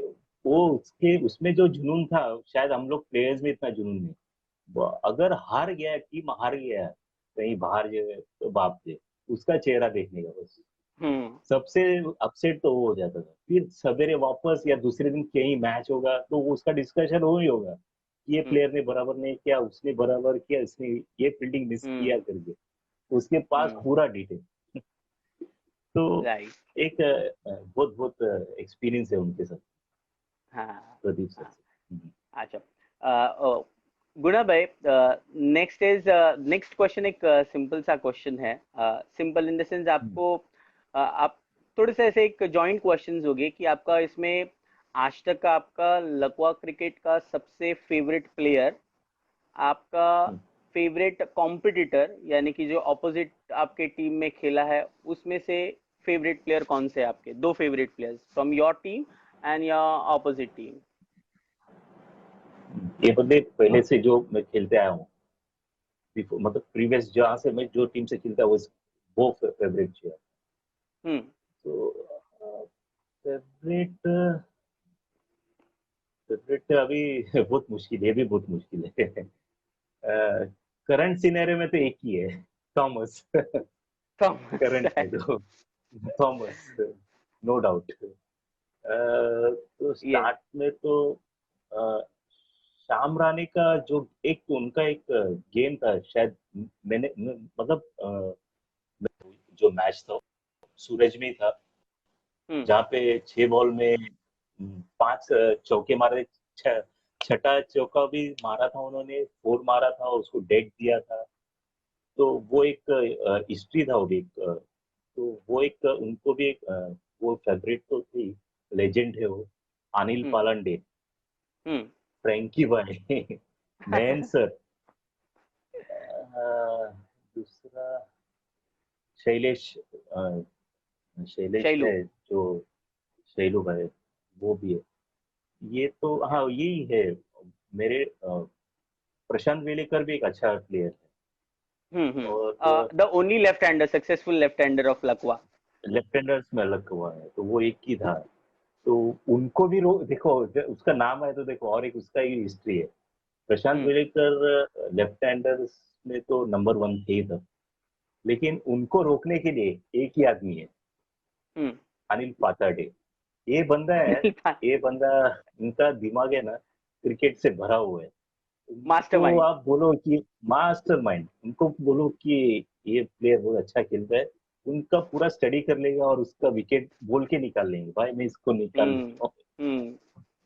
वो उसके उसमें जो जुनून था, शायद हम लोग प्लेयर्स में इतना जुनून नहीं। अगर हार गया, टीम हार गया कहीं बाहर जो, तो बाप रे, उसका चेहरा देखने का बस हम्म। सबसे अपसेट तो वो हो जाता था। फिर सवेरे वापस या दूसरे दिन कहीं मैच होगा तो वो उसका डिस्कशन हो ही होगा कि ये हम्म। प्लेयर ने बराबर नहीं किया, उसने बराबर किया, इसने ये फील्डिंग मिस किया हम्म। करके उसके पास हम्म। पूरा डिटेल। तो राइट। एक बहुत बहुत एक्सपीरियंस है उनके साथ, हाँ। प्रदीप सर हाँ। से। अच्छा। गुना भाई, नेक्स्ट क्वेश्चन एक सिंपल सा क्वेश्चन है। सिंपल इन द सेंस, हम्म। आपको आप थोड़े से ऐसे एक जॉइंट क्वेश्चंस हो गए कि आपका इसमें आज तक का आपका लकवा क्रिकेट का सबसे फेवरेट प्लेयर, आपका हम्म। फेवरेट कॉम्पिटिटर, यानी कि जो ऑपोजिट आपके टीम में खेला है उसमें से फेवरेट प्लेयर कौन से हैं आपके दो favourite players from your team and your opposite team? ये बंदे पहले से जो मैं खेलते आया हूँ, मतलब प्रीवियस जहाँ से मैं जो टीम से खेलता हूँ, वो फेवरेट है। हम्म। तो फेवरेट फेवरेट अभी बहुत मुश्किल है, ये भी बहुत मुश्किल है। करंट सिनेरियो में तो एक ही है, थॉमस। थॉमस। करंट में तो थॉमस, नो डाउट। तो ये। स्टार्ट में तो अ, श्याम रानी का जो एक तो उनका एक गेम था, शायद मतलब जो मैच था सूरज में ही था, हम्म। जहाँ पे 6 बॉल में 5 चौके मारे, छ- छठा चौका भी मारा था उन्होंने, 4 मारा था और उसको डेड दिया था। तो वो एक हिस्ट्री था, वो भी एक तो वो एक उनको भी एक वो फेवरेट तो थी, लेजेंड है वो, अनिल हम्म। पालंडे, हम्म। फ्रैंकी भाई, नयन सर, दूसरा शैलेश, शैलेश शैलू। है जो, शैलू भाई, वो भी है। ये तो हाँ यही है मेरे। प्रशांत वेलेकर भी एक अच्छा प्लेयर है। और the only left hander, successful left hander of लकवा। लेफ्ट हैंडर्स में अलग हुआ है तो वो एक ही था। तो उनको भी देखो, उसका नाम है तो देखो, और एक उसका ही हिस्ट्री है। प्रशांत हम्म। वेलेकर लेफ्ट हैंडर्स में तो नंबर 1 थे तब, लेकिन उनको रोकने के लिए एक ही आदमी है, हम्म। अनिल पाताडे। ये बंदा है, अनिल पाल। ये बंदा, इनका दिमाग है ना, क्रिकेट से भरा हुआ है। उनको मास्टरमाइंड। आप बोलो कि मास्टरमाइंड, उनको बोलो कि ये प्लेयर बहुत अच्छा खेलता है, उनका पूरा स्टडी कर लेगा और उसका विकेट बोल के निकाल लेंगे, भाई मैं इसको निकाल हम्म। लेता हूँ। हम्म।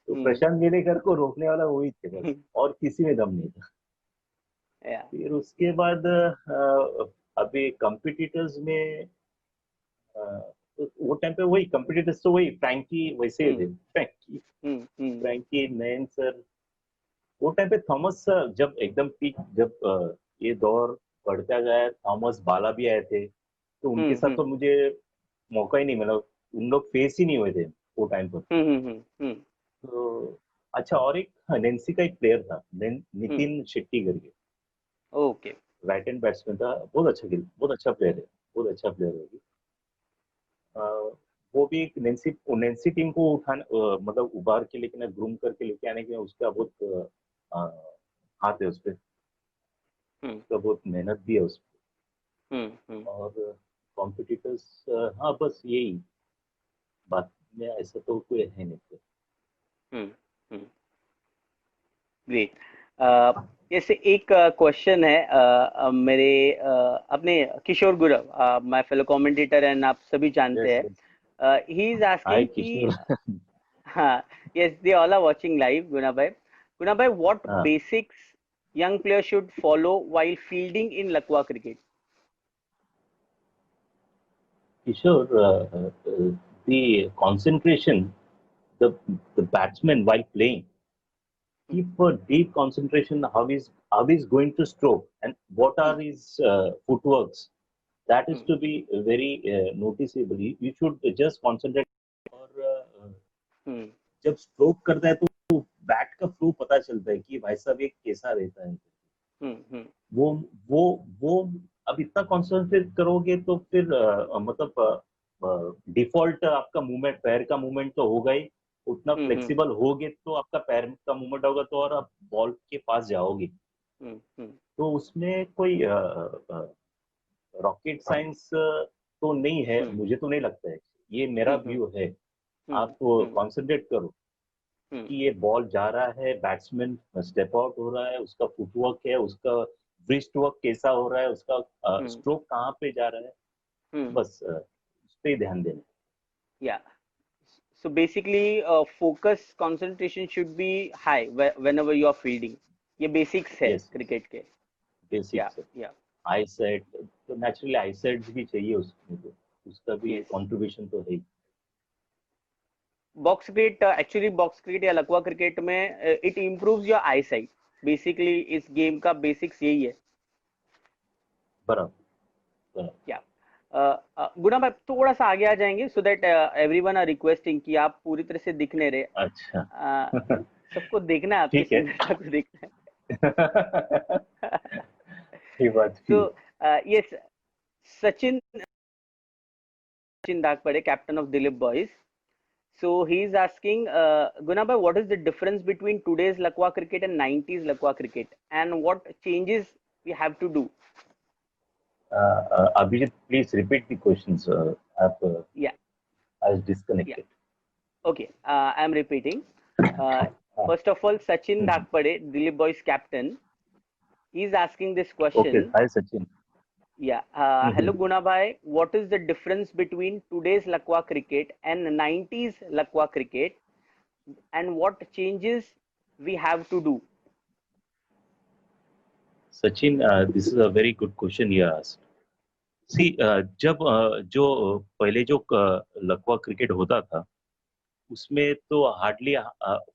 तो हम्म। प्रशांत गेलेकर को रोकने वाला वही थे बस, और किसी में दम नहीं था। या। फिर उसके बाद अभी कंपिटिटर्स में तो वो टाइम पे वही कंपिटिटर्स तो वही फ्रैंकी वैसे ही हम्म। थे, फ्रैंकी, हम्म। हम्म। फ्रैंकी, नयन सर। वो टाइम पे थॉमस जब एकदम पीक, जब ये दौर बढ़ता गया, थॉमस बाला भी आए थे, तो उनके साथ हम्म। तो मुझे मौका ही नहीं मिला, उन लोग फेस ही नहीं हुए थे वो टाइम पर। हम्म। हम्म। हम्म। तो अच्छा, और एक नेंसी का एक प्लेयर था, हम्म। नितिन शेट्टी करके, ओके। राइट हैंड बैट्समैन था, बहुत अच्छा खेल, बहुत अच्छा प्लेयर है, बहुत अच्छा प्लेयर है वो भी। अ, वो भी एक नेंसी टीम को उठाने, मतलब उबार के लेके ना, ग्रूम करके लेके आने के लिए उसका बहुत हाथ है उस पर, हम्म। उसका बहुत मेहनत भी है उस हम्म। हम्म। पर। और कॉम्पिटिटर्स, हाँ बस यही बात में, ऐसा तो कोई है नहीं फिर। हम्म। हम्म। ग्रेट। जैसे एक क्वेश्चन है, मेरे अपने Kishore Gurav, my fellow commentator, and आप सभी जानते यस हैं, yes. He is hi asking कि, किशोर। हाँ, yes, they all are watching live, Guna bhai. Guna bhai, what हाँ basics young players should follow while fielding in Lakwa cricket? Kishore, the concentration, the batsman while playing, keep a deep concentration how he's going to stroke and what are his footworks. That is to be very noticeable. You should just concentrate. और जब stroke करता है तो bat का flow पता चलता है कि भाई साहब ये कैसा रहता है। वो वो वो अब इतना कॉन्सेंट्रेट करोगे तो फिर मतलब डिफॉल्ट आपका मूवमेंट, पैर का मूवमेंट तो होगा ही, उतना फ्लेक्सिबल होगे तो आपका पैर का मूवमेंट होगा तो और आप बॉल के पास जाओगे। तो उसमें कोई रॉकेट साइंस तो नहीं है, मुझे तो नहीं लगता है, ये मेरा व्यू है। आप कॉन्सेंट्रेट करो कि ये बॉल जा रहा है, बैट्समैन स्टेप आउट हो रहा है, उसका फुटवर्क है, उसका रिस्ट वर्क कैसा हो रहा है, उसका स्ट्रोक कहाँ पे जा रहा है, बस उस पे ध्यान देना। Yeah. So basically, focus concentration should be high whenever you are fielding. ये basics है क्रिकेट के। बेसिक्स है। आई सेट तो नेचुरली आई सेट भी चाहिए उसमें, तो उसका भी कंट्रीब्यूशन तो है। Box cricket, actually box cricket या लकवा क्रिकेट में it improves your I site. Basically इस गेम का बेसिक्स यही है। बराबर। क्या गुना भाई थोड़ा सा आगे आ जाएंगे so that everyone are requesting कि आप पूरी तरह से दिख नहीं रहे। अच्छा। सबको देखना है, आपकी सुंदरता को देखना है। ये बात भी। So yes, Sachin Dagpade, captain of Dilip Boys. So he is asking, Gunabhai, what is the difference between today's Lakwa cricket and 90s Lakwa cricket, and what changes we have to do? Abhijit, please repeat the questions. Yeah, I was disconnected. Yeah. Okay, I am repeating. First of all, Sachin Dagpade, Dilip Boys captain, he is asking this question. Okay, hi Sachin. Yeah. Hello Guna bhai, what is the difference between today's Lakwa cricket and 90s Lakwa cricket, and what changes we have to do? Sachin, this is a very good question you asked. See, जब जो पहले जो लकवा cricket होता था उसमें तो hardly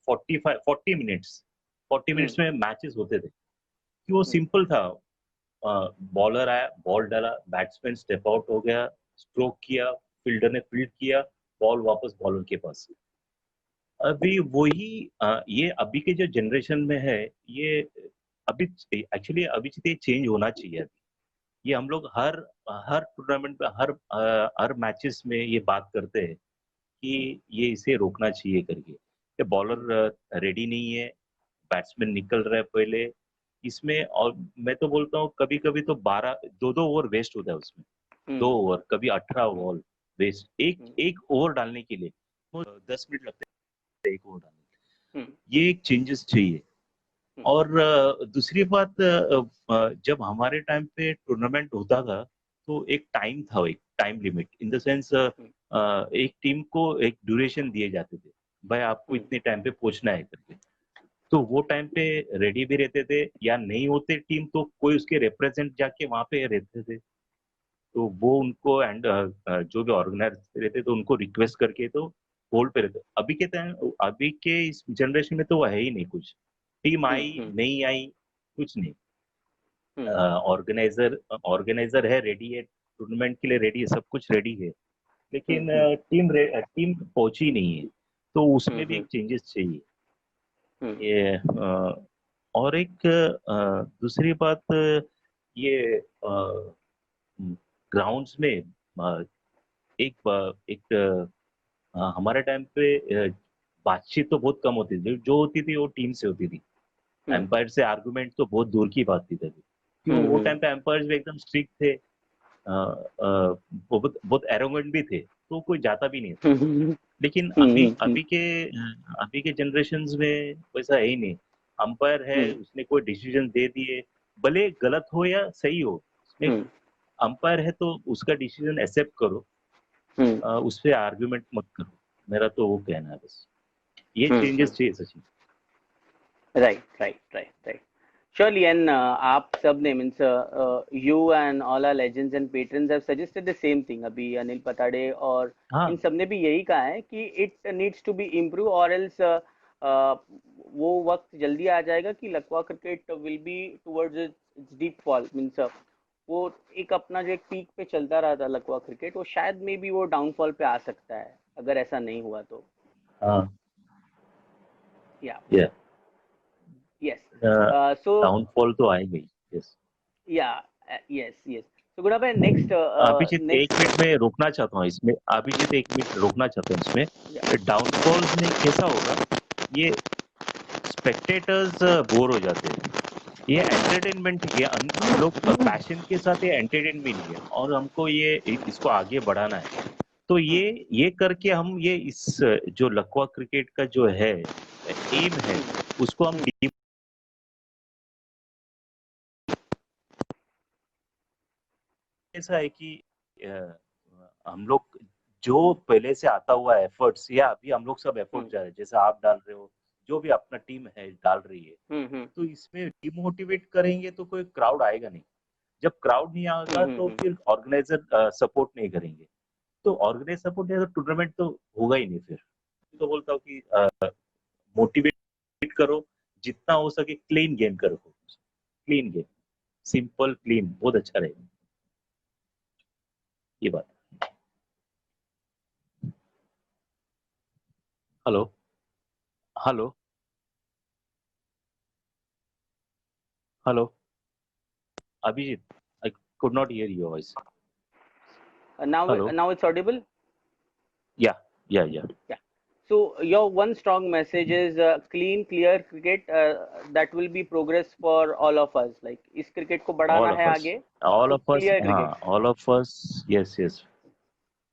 40 minutes में मैचेस होते थे, कि वो सिंपल था। बॉलर आया, बॉल डाला, बैट्समैन स्टेप आउट हो गया, स्ट्रोक किया, फील्डर ने फील्ड किया, बॉल वापस बॉलर के पास। अभी वही ये अभी के जो जनरेशन में है, ये अभी एक्चुअली अभी ये चेंज होना चाहिए। अभी ये हम लोग हर हर टूर्नामेंट में हर मैचेस में ये बात करते हैं कि ये इसे रोकना चाहिए करके। ये बॉलर रेडी नहीं है, बैट्समैन निकल रहा है पहले इसमें, और मैं तो बोलता हूँ कभी कभी तो 2 ओवर वेस्ट होता है उसमें। 2 ओवर, कभी 18 ओवर वेस्ट, एक ओवर डालने के लिए 10 मिनट लगते हैं एक ओवर डालने। ये एक चेंजेस चाहिए। और दूसरी बात, जब हमारे टाइम पे टूर्नामेंट होता था तो एक टाइम था, एक time limit, in the sense एक टीम को एक ड्यूरेशन दिए जाते थे, भाई आपको इतने टाइम पे पहुंचना है करके। तो वो टाइम पे रेडी भी रहते थे, या नहीं होते टीम तो कोई उसके रिप्रेजेंट जाके वहां पे रहते थे, तो वो उनको एंड जो भी ऑर्गेनाइजर रहते तो उनको रिक्वेस्ट करके तो होल्ड पे रहते। अभी के इस जनरेशन में तो वो है ही नहीं कुछ, टीम आई नहीं आई कुछ नहीं। ऑर्गेनाइजर है, रेडी है, टूर्नामेंट के लिए रेडी है, सब कुछ रेडी है, लेकिन टीम पहुंची नहीं है, तो उसमें भी एक चेंजेस चाहिए। ये और एक दूसरी बात, ये ग्राउंड्स में एक हमारे टाइम पे बातचीत तो बहुत कम होती थी, जो होती थी वो टीम से होती थी। एम्पायर से आर्गुमेंट तो बहुत दूर की बात थी तभी, क्यों वो टाइम पे एम्पायर्स भी एकदम स्ट्रिक्ट थे, बहुत एरोगेंट भी थे, तो कोई जाता भी नहीं था। लेकिन अभी के जनरेशन में वैसा है ही नहीं। अंपायर है, उसने कोई डिसीजन दे दिए, भले गलत हो या सही हो, उसमें अंपायर है तो उसका डिसीजन एक्सेप्ट करो, उस पर आर्ग्यूमेंट मत करो। मेरा तो वो कहना है, बस ये चेंजेस चाहिए सचिन। राइट surely, and आप सब ने means you and all our legends and patrons have suggested the same thing। अभी अनिल पताड़े और इन सब ने भी यही कहा है कि it needs to be improved, or else वो वक्त जल्दी आ जाएगा कि लकवा cricket will be towards it's deep fall, means वो एक अपना जो एक पीक पे चलता रहा था लकवा क्रिकेट, वो शायद मे बी वो डाउनफॉल पे आ सकता है अगर ऐसा नहीं हुआ तो। हाँ, या या यस सो डाउनफॉल तो आएगा ही। यस। या यस यस सो गुणा भाई नेक्स्ट अभिजीत, एक नेक्स्ट मिनट में रोकना चाहता हूँ इसमें। अभिजीत, एक मिनट रोकना चाहता हूँ इसमें। डाउनफॉल्स में कैसा होगा, ये स्पेक्टेटर्स बोर हो जाते हैं। ये एंटरटेनमेंट, ये हम लोग पैशन के साथ ये एंटरटेनमेंट है, और हमको ये इसको आगे बढ़ाना है। तो ये करके हम ये इस जो लकवा क्रिकेट का जो है एम है, उसको हम ऐसा है कि हम लोग जो पहले से आता हुआ एफर्ट्स, या अभी हम लोग सब एफर्ट जा रहे हैं, जैसे आप डाल रहे हो, जो भी अपना टीम है डाल रही है, तो इसमें डिमोटिवेट करेंगे तो कोई क्राउड आएगा नहीं। जब क्राउड नहीं आएगा तो फिर ऑर्गेनाइजर सपोर्ट नहीं करेंगे, तो ऑर्गेनाइज सपोर्ट नहीं तो टूर्नामेंट तो होगा ही नहीं। फिर तो बोलता हूँ कि मोटिवेट करो, जितना हो सके क्लीन गेम करो, क्लीन गेम, सिंपल क्लीन, बहुत अच्छा रहेगा ये बात। Hello, hello, hello, Abhijit, I could not hear your voice. Hello, now it's audible. या, या, Yeah. So your one strong message is clean, clear cricket. That will be progress for all of us. Like इस cricket को बढ़ाना all है of us, आगे, all तो of us, clear cricket. all of us, yes, yes,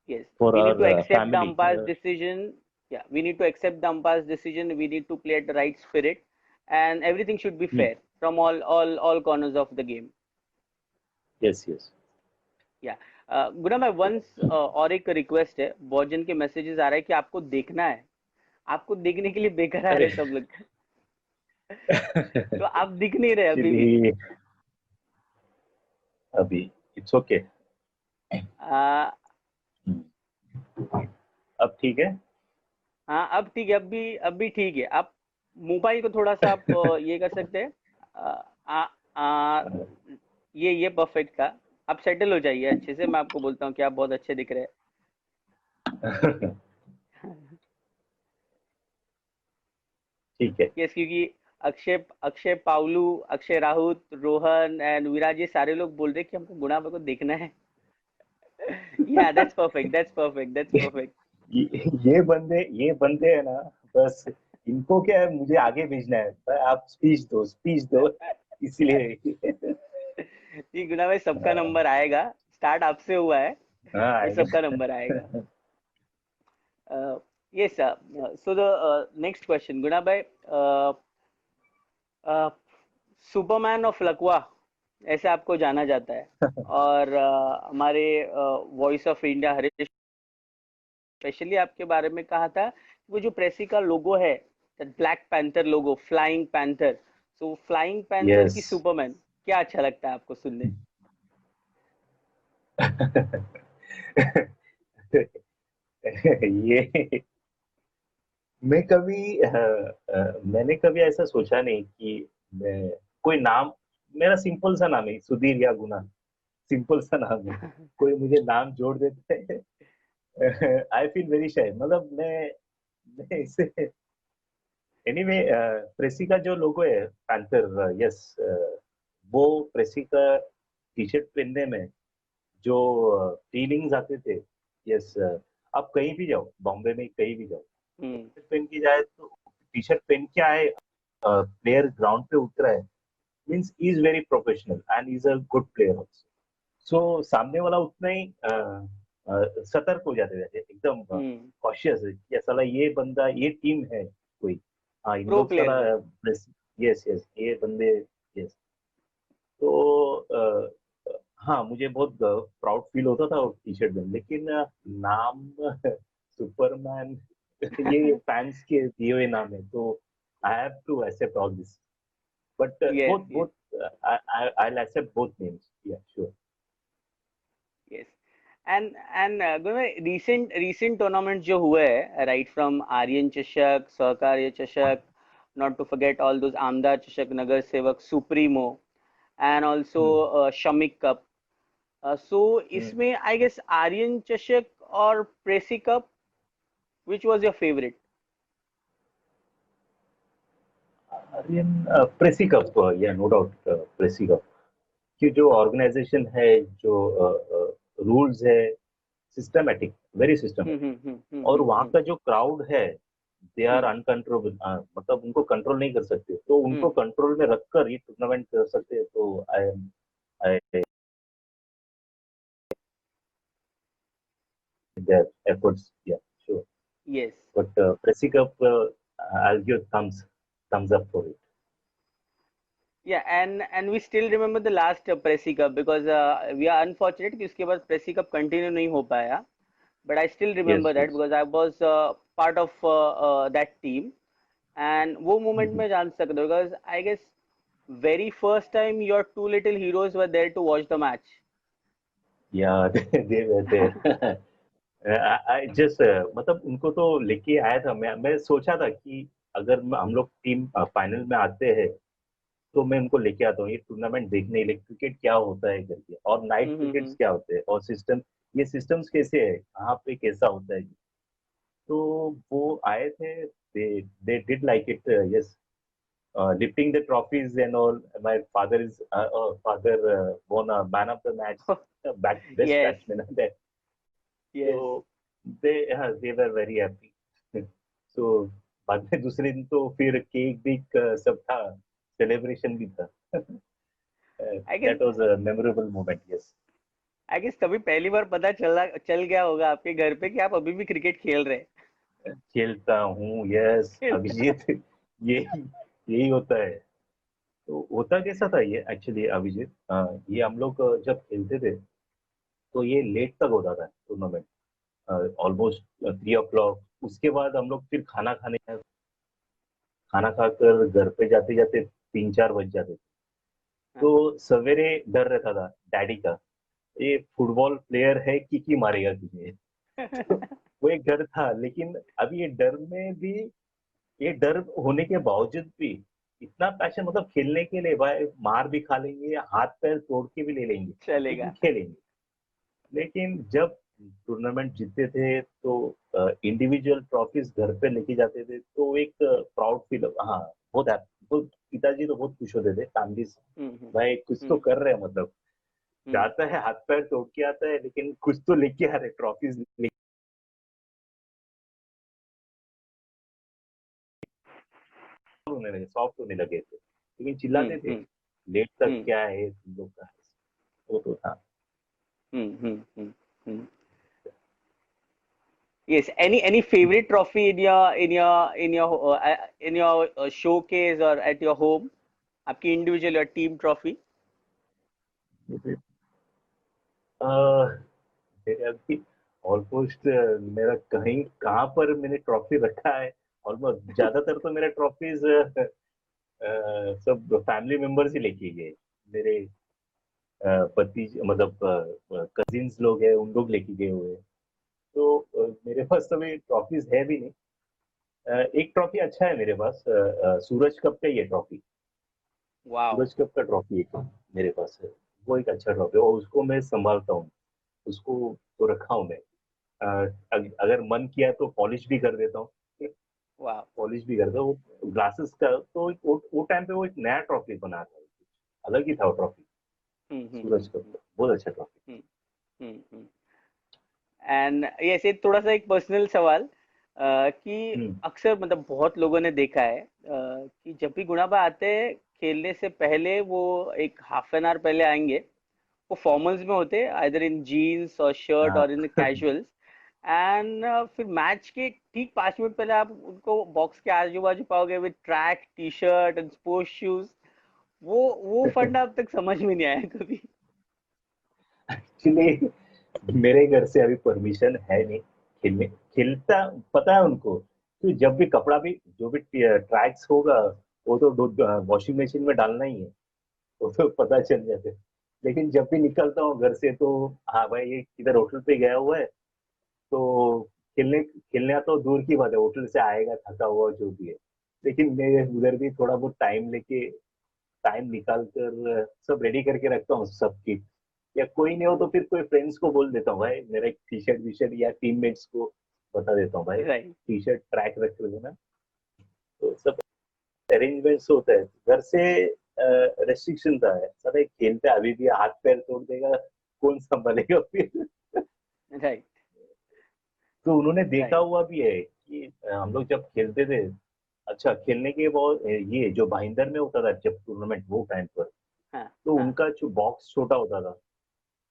Yes, for we need to our accept the family, umpire's decision. Yeah, we need to accept the umpire's decision. We need to play at the right spirit, and everything should be fair from all corners of the game. yes, yes. या गुना भाई once और एक request है, बहुत जन के messages आ रहे हैं कि आपको देखना है, आपको देखने के लिए बेकरार अरे है सब लोग। तो आप दिख नहीं रहे अभी भी। एक्चुअली अभी इट्स ओके। आ, अब ठीक है। हाँ अब ठीक है, अब भी ठीक है। आप मोबाइल को थोड़ा सा आप ये कर सकते हैं। आ, आ, ये परफेक्ट था। आप सेटल हो जाइए अच्छे से, मैं आपको बोलता हूँ कि आप बहुत अच्छे दिख रहे हैं। ठीक है। यस, क्योंकि अक्षय अक्षय पावलू, अक्षय राहुत, रोहन एंड विराज, ये सारे लोग बोल रहे हैं कि हमको गुणा भाई को देखना है। या that's perfect, that's perfect, that's perfect. ये बंदे है ना, बस इनको क्या है, मुझे आगे भेजना है, पर आप स्पीच दो इसलिए। जी गुणा भाई, सबका नंबर आएगा। स्टार्ट आपसे हुआ है, हाँ बट सबका आएगा। नंबर आएगा। Yes so the next question गुणा भाई, सुपरमैन ऑफ लकवा ऐसे आपको जाना जाता है, और हमारे voice of India Harish specially आपके बारे में कहा था, वो जो प्रेसी का लोगो है, black panther logo, flying panther, so flying panther yes. की सुपरमैन, क्या अच्छा लगता है आपको सुनने? ये मैंने कभी ऐसा सोचा नहीं कि मैं कोई नाम, मेरा सिंपल सा नाम है सुधीर या गुना, सिंपल सा नाम है, कोई मुझे नाम जोड़ देते हैं। आई फील वेरी शाय, मतलब मैं इसे एनीवे। प्रेसी का जो लोगो है पैंथर, यस, वो प्रेसी का टी शर्ट पहनने में जो फीलिंग्स आते थे, यस। आप कहीं भी जाओ, बॉम्बे में कहीं भी जाओ, हम्म, पहन के जाए तो टी शर्ट पहन के आए, प्लेयर ग्राउंड पे उतरा है, means is very professional and is a good player also. So सामने वाला उतना ही सतर्क हो जाते थे, एकदम हम्म, कॉशियस है कि साला ये बंदा, ये टीम है कोई, हाँ इन प्रो लोग प्लेयर साला, है। यस यस ये बंदे, यस। तो हाँ, मुझे बहुत प्राउड फील होता था वो टी शर्ट में, लेकिन नाम सुपरमैन, ये फैंस के दिए हुए नाम है, तो I have to accept all this, but yes both yes both I accept both names, yeah sure. Yes and recent recent tournament जो हुए हैं, राइट फ्रॉम आर्यन चषक, सहकार्य चषक, not to forget all those Amdar Chashak, Nagar Sevak, Supremo, and also Shamik Cup. So इसमें I guess Aryan Chashak or Presi Cup, which was your favorite? Aryan Presi cup, या no doubt Presi cup की जो organisation है, जो rules है, systematic, very systematic. और वहाँ का जो क्राउड है, दे आर अनकंट्रोलेबल, मतलब उनको कंट्रोल नहीं कर सकते, तो उनको कंट्रोल में रखकर ये टूर्नामेंट कर सकते हैं। तो आई their efforts, yeah, sure. Yes. But Presi Cup, I'll give thumbs up for it. Yeah, and we still remember the last Presi Cup because we are unfortunate कि उसके बाद Presi Cup continue नहीं हो पाया. But I still remember Yes, that yes. because I was part of that team. And वो moment में जान सकते हो because I guess very first time your two little heroes were there to watch the match. Yeah, they were there. I just मतलब उनको तो लेके आया था। मैं सोचा था कि अगर हम लोग टीम फाइनल में आते हैं तो मैं उनको लेके आता हूँ ये टूर्नामेंट देखने के लिए, क्रिकेट क्या होता है करके, और नाइट क्रिकेट्स क्या होते हैं, और ये सिस्टम्स कैसे है, कहाँ पे कैसा होता है। तो वो आए थे, they did like it, yes, lifting the trophies and all. My father won a man of the match, best Yes, batsman that. yes. So they were very happy. So बाद में दूसरे दिन तो फिर केक भी सब था, सेलिब्रेशन भी था। I guess That was a memorable moment, yes. I guess तभी पहली बार पता चल गया होगा आपके घर पे कि आप अभी भी क्रिकेट खेल रहे खेलता हूँ, यस हैं। अभिजीत। ये यही होता है। तो होता कैसा था ये एक्चुअली अभिजीत, ये हम लोग जब खेलते थे तो ये लेट तक होता था टूर्नामेंट, ऑलमोस्ट 3 o'clock। उसके बाद हम लोग फिर खाना खाकर घर पे जाते जाते 3-4 बज जाते थे। तो सवेरे डर रहता था डैडी का, ये फुटबॉल प्लेयर है कि मारेगा तुझे। तो वो एक डर था, लेकिन अभी ये डर में भी, ये डर होने के बावजूद भी इतना पैशन, मतलब खेलने के लिए भाई, मार भी खा लेंगे, हाथ पैर तोड़ के भी ले लेंगे, लेकिन चलेगा। खेलेंगे। लेकिन जब टूर्नामेंट जीतते थे तो इंडिविजुअल ट्रॉफीज घर पे लेके जाते थे, तो एक प्राउड फील, हाँ, बहुत पिताजी तो बहुत खुश होते थे, फैमिली भाई कुछ तो कर रहे हैं, मतलब जाता है हाथ पैर तोड़ के आता है, लेकिन कुछ तो लेके आ रहे, ट्रॉफीज होने लगे, सॉफ्ट होने लगे थे, लेकिन चिल्लाते थे लेट तक क्या है तुम लोग का, वो तो था। Yes, any favorite trophy in your showcase or at your home? आपकी individual or team trophy? मेरे अभी ऑलमोस्ट, मेरा कहीं कहाँ पर मैंने ट्रॉफी रखा है, ऑलमोस्ट ज्यादातर तो मेरा ट्रॉफीज सब फैमिली मेंबर्स ही लेके गए। मेरे पति, मतलब कजिन्स लोग हैं, उन लोग लेके गए हुए हैं। तो मेरे पास तो अभी ट्रॉफीज है भी नहीं। एक ट्रॉफी अच्छा है मेरे पास, सूरज कप का ये ट्रॉफी, Wow. सूरज कप का ट्रॉफी एक मेरे पास है। वो एक अच्छा ट्रॉफी है और उसको मैं संभालता हूँ, उसको तो रखा हूँ मैं। अगर मन किया तो पॉलिश भी कर देता हूँ, Wow. पॉलिश भी करता हूँ। वो ग्लासेस का तो वो टाइम पे वो एक नया ट्रॉफी बना था, अलग ही था वो ट्रॉफी, सूरज कप का बहुत अच्छा ट्रॉफी। एंड yes, एक थोड़ा सा एक पर्सनल सवाल कि अक्सर मतलब बहुत लोगों ने देखा है कि जब भी गुणाबा आते हैं खेलने से पहले वो एक हाफ एन आवर पहले आएंगे, वो फॉर्मल्स में होते हैं आइदर इन जीन्स और शर्ट हाँ। और इन कैजुअल्स। एंड फिर मैच के ठीक 5 मिनट पहले आप उनको बॉक्स के आजू बाजू पाओगे with track T shirt and sports shoes. वो फंडा अब तक समझ में नहीं आया कभी। एक्चुअली मेरे घर से अभी परमिशन है नहीं खेलने, खेलता पता है उनको, तो जब भी कपड़ा भी जो भी ट्रैक्स होगा वो तो वॉशिंग मशीन में डालना ही है, वो तो पता चल जाता है। लेकिन जब भी निकलता हूँ घर से तो, हाँ भाई ये किधर होटल पे गया हुआ है, तो खेलने खेलने तो दूर की बात है, होटल से आएगा थका हुआ जो भी है, लेकिन मैं उधर भी थोड़ा बहुत टाइम निकाल कर सब रेडी करके रखता हूँ सब किट। या कोई नहीं हो तो फिर कोई फ्रेंड्स को बोल देता हूँ, भाई मेरा एक टी शर्ट वी शर्ट, या टीममेट्स को बता देता हूँ, भाई राइट। टी शर्ट ट्रैक रख देना। तो सब अरेंजमेंट्स होता है घर से। रेस्ट्रिक्शन था है सब, एक खेलते अभी भी हाथ पैर तोड़ देगा, कौन संभालेगा फिर। राइट। तो उन्होंने देखा राइट। हुआ भी है कि हम लोग जब खेलते थे, अच्छा खेलने के बहुत ये जो भाईंदर में होता था जब टूर्नामेंट वो टाइम पर, हाँ। तो हाँ। उनका जो बॉक्स छोटा होता था,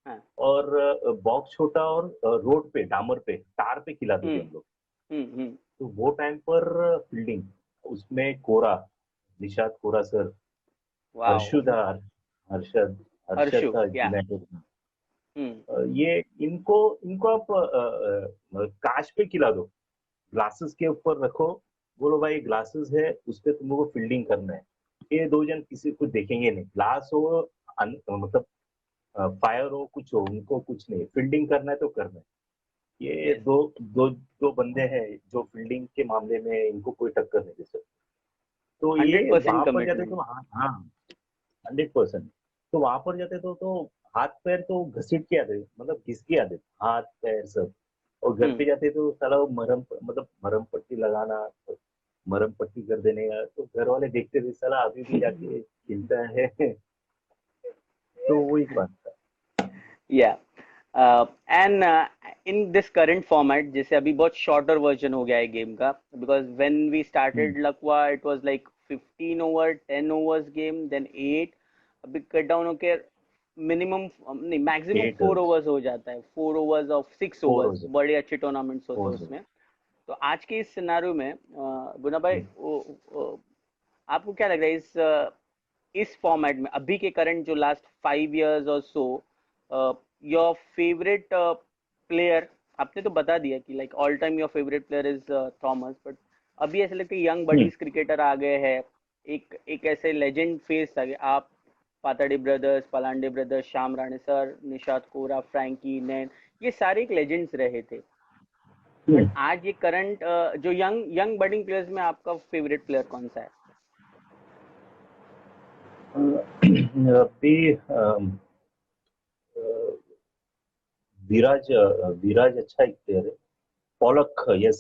हाँ। और बॉक्स छोटा, और रोड पे डामर पे टार पे खिलाते थे हम्म। हम लोग। हम्म। तो वो टाइम पर फील्डिंग उसमें कोरा, निषाद कोरा सर, वाओ। हर्षु था, हर्षद हर्षद हर्षु था या। यूनाइटेड में। हम्म। ये इनको इनको आप कांच पे खिला दो, ग्लासेस के ऊपर रखो, बोलो भाई ग्लासेस है उस पे तुम लोग को फील्डिंग करना है। ये दो जन किसी को देखेंगे नहीं, ग्लास हो मतलब फायर हो कुछ हो, उनको कुछ नहीं, फील्डिंग करना है तो करना है। ये यस। दो दो दो बंदे हैं जो फील्डिंग के मामले में इनको कोई टक्कर नहीं दे सकते। तो हंड्रेड ये परसेंट वहां पर जाते कमिटमेंट। तो हाँ हाँ, 100%। तो वहां पर जाते तो हाथ पैर तो घसीट के आते, मतलब घिस के आते हाथ पैर सब। और घर हम्म। पे जाते तो साला वो मरहम, मतलब मरहम पट्टी लगाना, मरहम पट्टी कर देने का, तो घर वाले देखते थे साला अभी भी जाके खेलता है। तो वो एक बात था। या। And in this current format, जैसे अभी बहुत शॉर्टर वर्जन हो गया है गेम का, because when we hmm, started Lakwa it was like 15 over 10 overs game, then 8। अभी कट डाउन होके मिनिमम नहीं मैक्सिमम 8 4 ओवर्स हो जाता है, 4 ओवर्स ऑफ 6 4 ओवर्स, हो, बड़े अच्छे टूर्नामेंट्स होते 4 हैं हो। उसमें। तो आज के इस सिनारियो में गुना भाई, आपको क्या लग रहा है इस फॉर्मेट में, अभी के करंट जो लास्ट 5 इयर्स और सो, योर फेवरेट प्लेयर, आपने तो बता दिया कि like all time your favourite player is Thomas, but अभी ऐसे लगता है यंग हम्म, बडीज क्रिकेटर आ गए हैं, एक एक ऐसे लेजेंड फेस आ गए, आप Patadi brothers, Palande brothers, Shyam Rane sir, Nishat Kora, Frankie, Nain, ये सारे एक लेजेंड्स रहे थे। But hmm. आज ये करंट जो यंग यंग बडिंग प्लेयर्स में आपका फेवरेट प्लेयर कौन सा है? अभी विराज, विराज अच्छा एक प्लेयर है। Pollock, yes,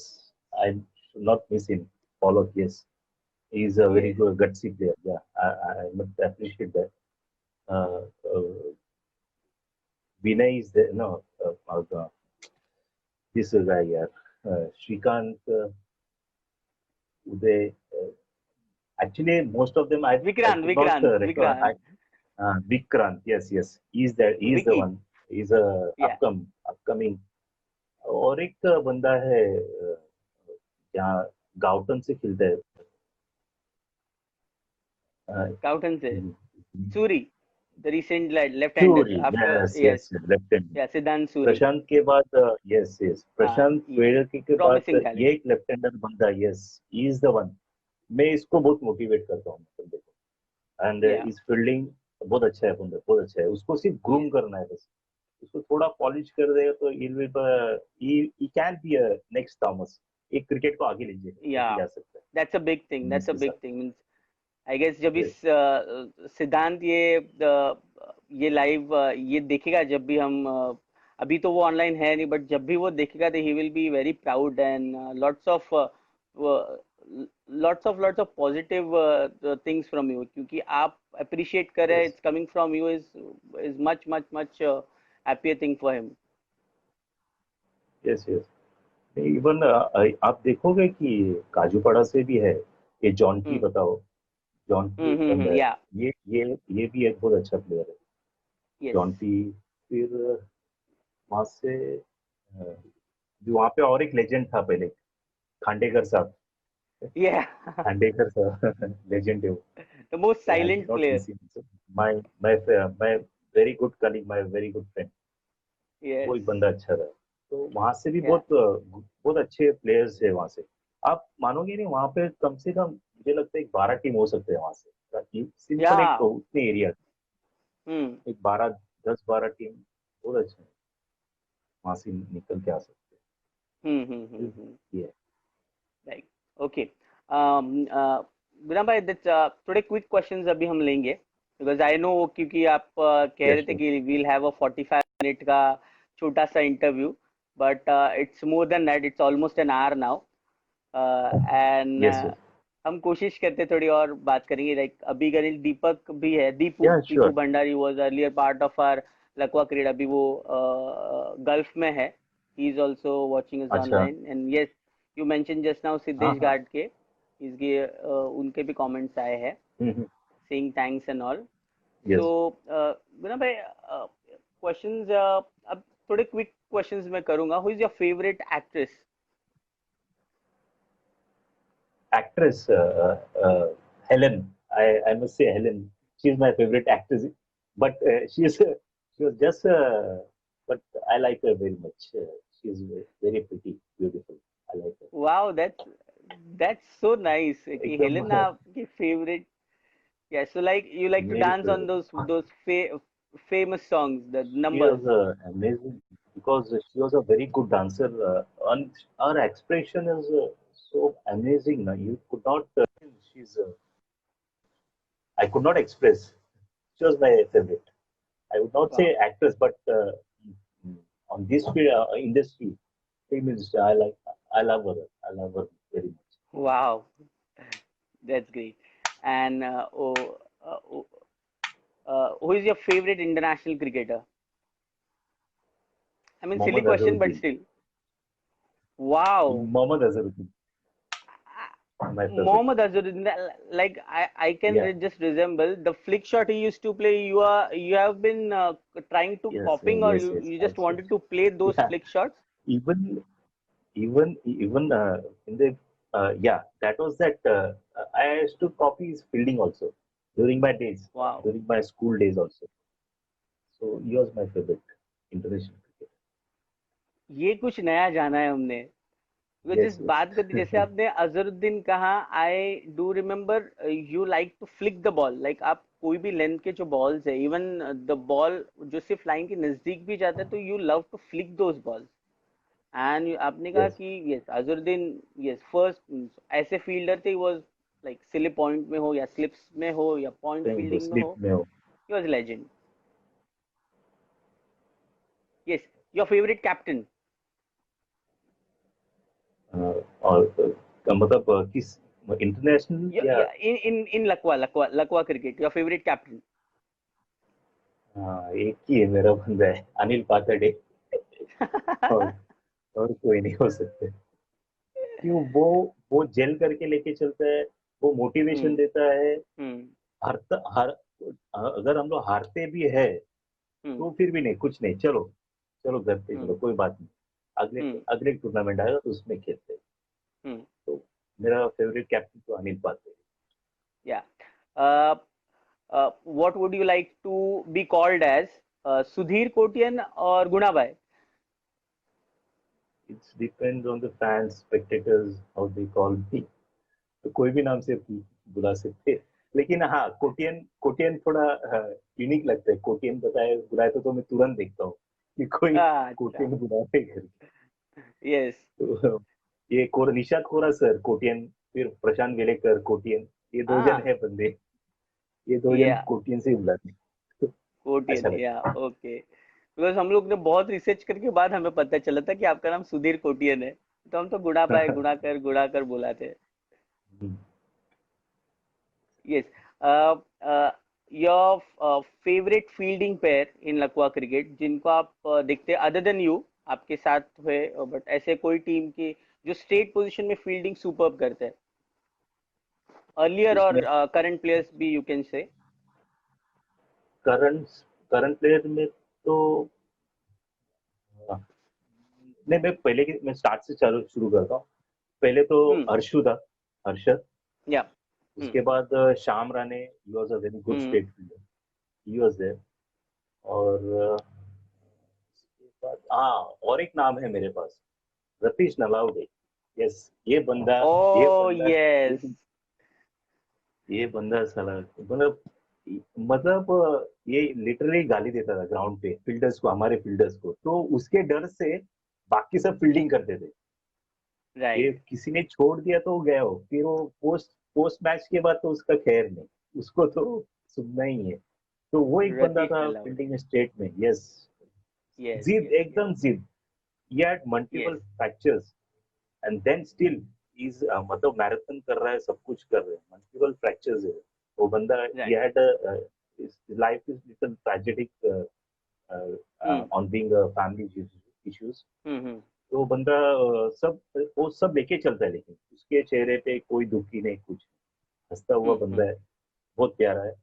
I should not miss him. Pollock, yes, he's a very yes. good gutsy player. Yeah, I must appreciate that. Uh, uh, Vinay is there. No, this guy, yeah, Shrikant, Uday. Actually, most of them I Vikrant could not Vikrant record. Vikrant Vikrant, yes, yes, he's the Vicky. one. He's a या। upcoming. और एक बंदा है यहाँ गाउटन से खेलता है। Uh, काउटन से Suri, the recent left hander Suri, after, yes yes. Yes, left hand. या सिद्धांत सूरी। प्रशांत के बाद, यस यस, हाँ प्रशांत ये पेड़ के बाद प्रॉमिसिंग ये टैलेंट। एक लेफ्ट हैंडर बंदा, yes, he is the one. मैं इसको बहुत मोटिवेट करता हूँ बंदे को। एंड या। इस फील्डिंग बहुत अच्छा है बंदा, बहुत अच्छा है, उसको सिर्फ ग्रूम यस। करना है बस। उसको थोड़ा पॉलिश कर देगा तो he can be a next Thomas. एक क्रिकेट को आगे या। लेके जा सकता दैट्स अ बिग थिंग, है दैट्स अ इसके बिग साथ। थिंग। आई गेस जब Yes, इस सिद्धांत ये लाइव ये देखेगा, जब भी हम अभी तो वो ऑनलाइन है नहीं, बट जब भी वो देखेगा तो he will be very proud and lots of positive things from you, क्योंकि आप अप्रिशिएट कर रहे हैं, yes, it's coming from you, is much much much happier thing for him. yes, yes. Even आप देखोगे कि काजूपड़ा से भी है, ये जॉन्टी हम्म। बताओ, जॉन्टी एक बंदा है। या। ये ये भी एक बहुत अच्छा प्लेयर है, यस। जॉन्टी। फिर वहां से जो वहां पे और एक लेजेंड था पहले, खांडेकर साहब। या। खांडेकर साहब लेजेंड है वो। The most I should silent not player. Miss him. My my my very good colleague, my very good friend. वो यस। एक बंदा अच्छा रहा। तो वहां से भी या। बहुत अच्छे प्लेयर्स है वहां से। आप मानोगे नहीं, वहां पे कम से कम मुझे लगता है एक 12 टीम हो सकते हैं वहां से, या। सिंपल एक उतने एरिया, हम्म। एक 12, 10-12 टीम बहुत अच्छा है, वहां से निकल के आ सकते हम्म। हम्म। हैं। हम्म। ये राइट। ओके। गुलाम भाई, थोड़े क्विक क्वेश्चंस अभी हम लेंगे, बिकॉज आई नो, क्योंकि आप कह यस रहे थे कि वील हैव अ 45 मिनट का छोटा सा interview, but it's more than that, it's almost an hour now. And yes yes हम कोशिश करते थोड़ी और बात करेंगे, लाइक अभी करील दीपक भी है, Deepu yeah Deepu sure Bhandari was earlier part of our Lakwa Krida, अभी वो गल्फ में है, he is also watching us अच्छा online. And yes, you mention just now हाँ सिद्धेश हाँ घाट के, इसके उनके भी कमेंट्स आए हैं, saying thanks and all. So yes Ghulam भाई, क्वेश्चंस अब थोड़े क्विक क्वेश्चंस मैं करूंगा। Who is your favourite actress? actress Helen. I must say Helen. She is my favorite actress, but she was just. But I like her very much. She is very pretty, beautiful. I like her. Wow, that's so nice कि एकदम Helena आपकी favourite. Yeah, so like you like to मेरी dance on those famous songs, the she numbers. was amazing because she was a very good dancer. And her expression is so amazing. You could not. She's. I could not express. She was my favorite. I would not Wow, say actress, but on this industry, film industry, I love her. I love her very much. wow, that's great. And who is your favorite international cricketer? I mean, silly Mohammad question, but Azharuddin. still. Wow. Mohammad Azharuddin, my favorite. Mohammad Azharuddin, like I can Yeah. just resemble the flick shot he used to play. You have been trying to Yes. copying, or Yes. you, Yes. you just Actually, wanted to play those yeah. flick shots? Even even in the yeah, that was that. I used to copy his fielding also during my days, Wow. during my school days also. So he was my favorite international cricket. ये कुछ नया जाना है हमने। वो जिस Yes. बात करती, Yes. जैसे आपने अजहरुद्दीन कहा, I do remember you like to flick the ball, like आप कोई भी लेंथ के जो बॉल्स है, इवन द बॉल जो सिर्फ लाइन के नजदीक भी जाता है, तो you love to flick those balls. And आपने कहा Yes. कि यस अजहरुद्दीन, यस फर्स्ट ऐसे फील्डर थे, वाज लाइक सिली पॉइंट में हो या स्लिप्स में हो या पॉइंट कहीं वो फील्डिंग में स्लिप हो, में हो he was legend. Yes, your favourite captain? और मतलब किस इंटरनेशनल या इन इन इन लकवा लकवा लकवा क्रिकेट, योर फेवरेट कैप्टन? एक ही है मेरा बंदा है अनिल पाथर्डे और और कोई नहीं हो सकते क्यों वो जेल करके लेके चलता है वो मोटिवेशन हम्म। देता है हम्म। हर हर अगर हम लोग हारते भी है हम्म। तो फिर भी नहीं कुछ नहीं चलो चलो घर पे चलो हम्म। कोई बात नहीं अगले हम्म। अगले टूर्नामेंट आएगा तो उसमें खेलते हैं हम्म। तो मेरा फेवरेट कैप्टन तो अनिल पाथर्डे या what would you like to be called as, Sudhir Kotian और गुणा भाई? It's depend on the fans spectators how they call me तो कोई भी नाम से बुला सकते हैं लेकिन हाँ कोटियन कोटियन थोड़ा यूनिक लगता है कोटियन बताए बुलाए तो मैं तुरंत देखता हूँ कि कोई अच्छा। कोटियन बुलाए घर यस। तो ये निशात कोरा सर कोटियन फिर प्रशांत वेलेकर कोटियन ये दो जन हाँ। है बंदे ये दो जन या कोटियन से ही बुलाते हैं तो अच्छा कोटियन, या लगता ओके, बिकॉज हम लोग ने बहुत रिसर्च करके बाद हमें पता चला था कि आपका नाम सुधीर कोटियन है, तो हम तो गुणा भाई, है गुणा कर बुलाते। Yes. Your favourite fielding pair in Lakwa cricket, जिनको आप देखते हैं अदर देन यू, आपके साथ हुए, बट ऐसे कोई टीम के जो स्टेट पोजीशन में फील्डिंग सुपर्ब करते हैं, अर्लियर और उसमें करंट प्लेयर्स भी you can say. Current current player में तो नहीं मैं स्टार्ट से चालू शुरू करता हूँ पहले तो हम्म। हर्षु था हर्षद या। हम्म। उसके बाद Shyam Rane he was a very good hmm. State fielder he was there और उसके बाद हाँ और एक नाम है मेरे पास रतीश नलावडे यस ये ओ बंदा यस। ये बंदा साला मतलब ये लिटरली गाली देता था ग्राउंड पे फील्डर्स को हमारे फील्डर्स को तो उसके डर से बाकी सब फील्डिंग करते थे ये राइट। किसी ने छोड़ दिया तो गया हो, फिर वो पोस्ट पोस्ट मैच के बाद तो उसका खैर नहीं, उसको तो सुनना ही है। तो वो एक बंदा रतीश था नलावल। फील्डिंग स्टेट में, यस। यस जिद, यस यस एकदम जिद। he had multiple yes. fractures and then still he's मतलब मैराथन कर रहा है, सब कुछ कर रहा है, मल्टीपल फ्रैक्चर्स है वो बंदा। he right. had a, his life is little tragic hmm on being a family issues। हम्म। तो वो बंदा वो सब लेके चलता है, लेकिन उसके चेहरे पे कोई दुखी नहीं, कुछ हंसता हुआ बंदा हम्म। है, बहुत प्यारा है।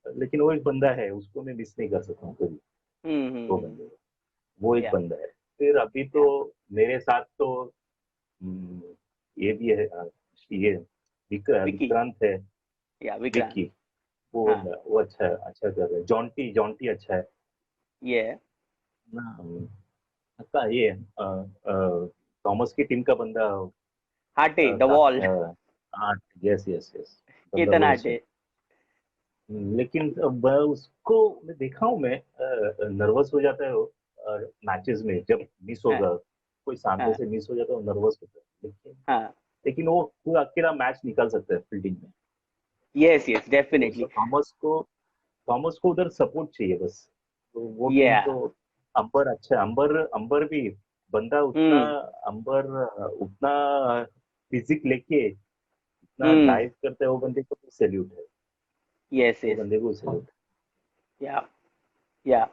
लेकिन वो एक बंदा है, उसको मैं मिस नहीं कर सकता हूँ कभी। वो बंदे, वो एक या बंदा है। फिर अभी तो या मेरे साथ तो हम्म, ये भी है, ये विकी। विक्रांत है, या विक्रांत। विक्की। वो हाँ। बंदा, वो अच्छा है, अच्छा कर रहा है। जॉन्टी जॉन्टी अच्छा है ये ना। अच्छा ये थॉमस की टीम का बंदा, हाटे द वॉल। हाँ, यस यस यस, बंदा केतन बहुत अच्छा है। हाटे। लेकिन उसको मैं देखा हूँ, मैं नर्वस हो जाता है वो मैचेस में, जब मिस हाँ होगा, कोई सामने हाँ से मिस हो जाता है, वो नर्वस होता है। लेकिन हाँ। लेकिन वो पूरा अकेला मैच निकाल सकता है फील्डिंग में। यस यस तो डेफिनेटली। थॉमस को उधर सपोर्ट चाहिए बस। तो वो टीम या तो अंबर अच्छा है, अंबर अंबर भी बंदा उतना, हम्म अंबर उतना फिजिक लेके इतना हम्म। डाइव करता है, वो बंदे को सैल्यूट है, यस वो यस। बंदे को सैल्यूट। या या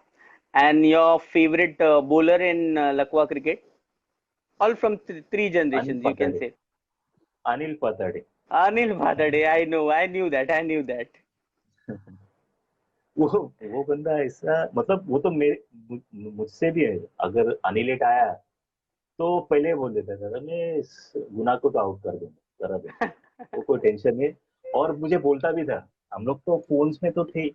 and your favorite bowler in Lakwa cricket, all from three Anil generations you can पताड़े, say. Anil पताड़े। Anil Bhadade, I knew that, I knew that. वो वो बंदा ऐसा, मतलब वो तो मुझसे भी है। अगर अनिल एट आया तो पहले बोल देता था, मैं इस गुना को तो आउट कर दूंगा, करा दूंगा, वो कोई टेंशन नहीं। और मुझे बोलता भी था, हम लोग तो फोन्स में तो थे ही,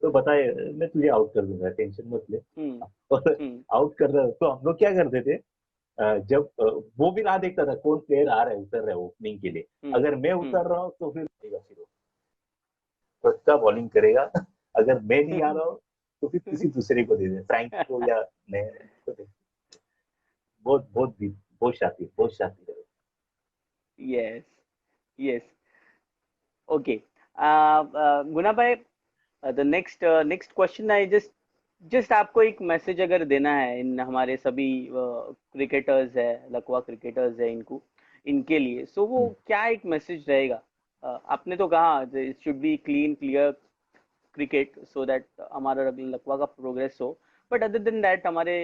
तो बताए, मैं तुझे आउट कर दूंगा, टेंशन मत ले। हम्म और हम्म आउट कर रहा तो हम लोग क्या करते थे, जब वो भी ना देखता था कौन प्लेयर आ रहा है, उतर रहा है ओपनिंग के लिए। हम्म अगर मैं हम्म। उतर रहा हूँ तो फिर वो पक्का बॉलिंग करेगा। अगर मैं नहीं आ रहा हूँ तो फिर किसी दूसरे को दे दे, फ्रैंक को या नया को दे। बहुत बहुत बहुत शातिर, बहुत शातिर है। Yes, yes. Okay. Guna bhai, the next question I just आपको एक मैसेज अगर देना है इन हमारे सभी क्रिकेटर्स है, लकवा क्रिकेटर्स है, इनको इनके लिए, सो वो हम्म, क्या एक मैसेज रहेगा? आपने तो कहा it should be clean clear cricket so that हमारा लकवा का प्रोग्रेस हो, बट अदर देन दैट हमारे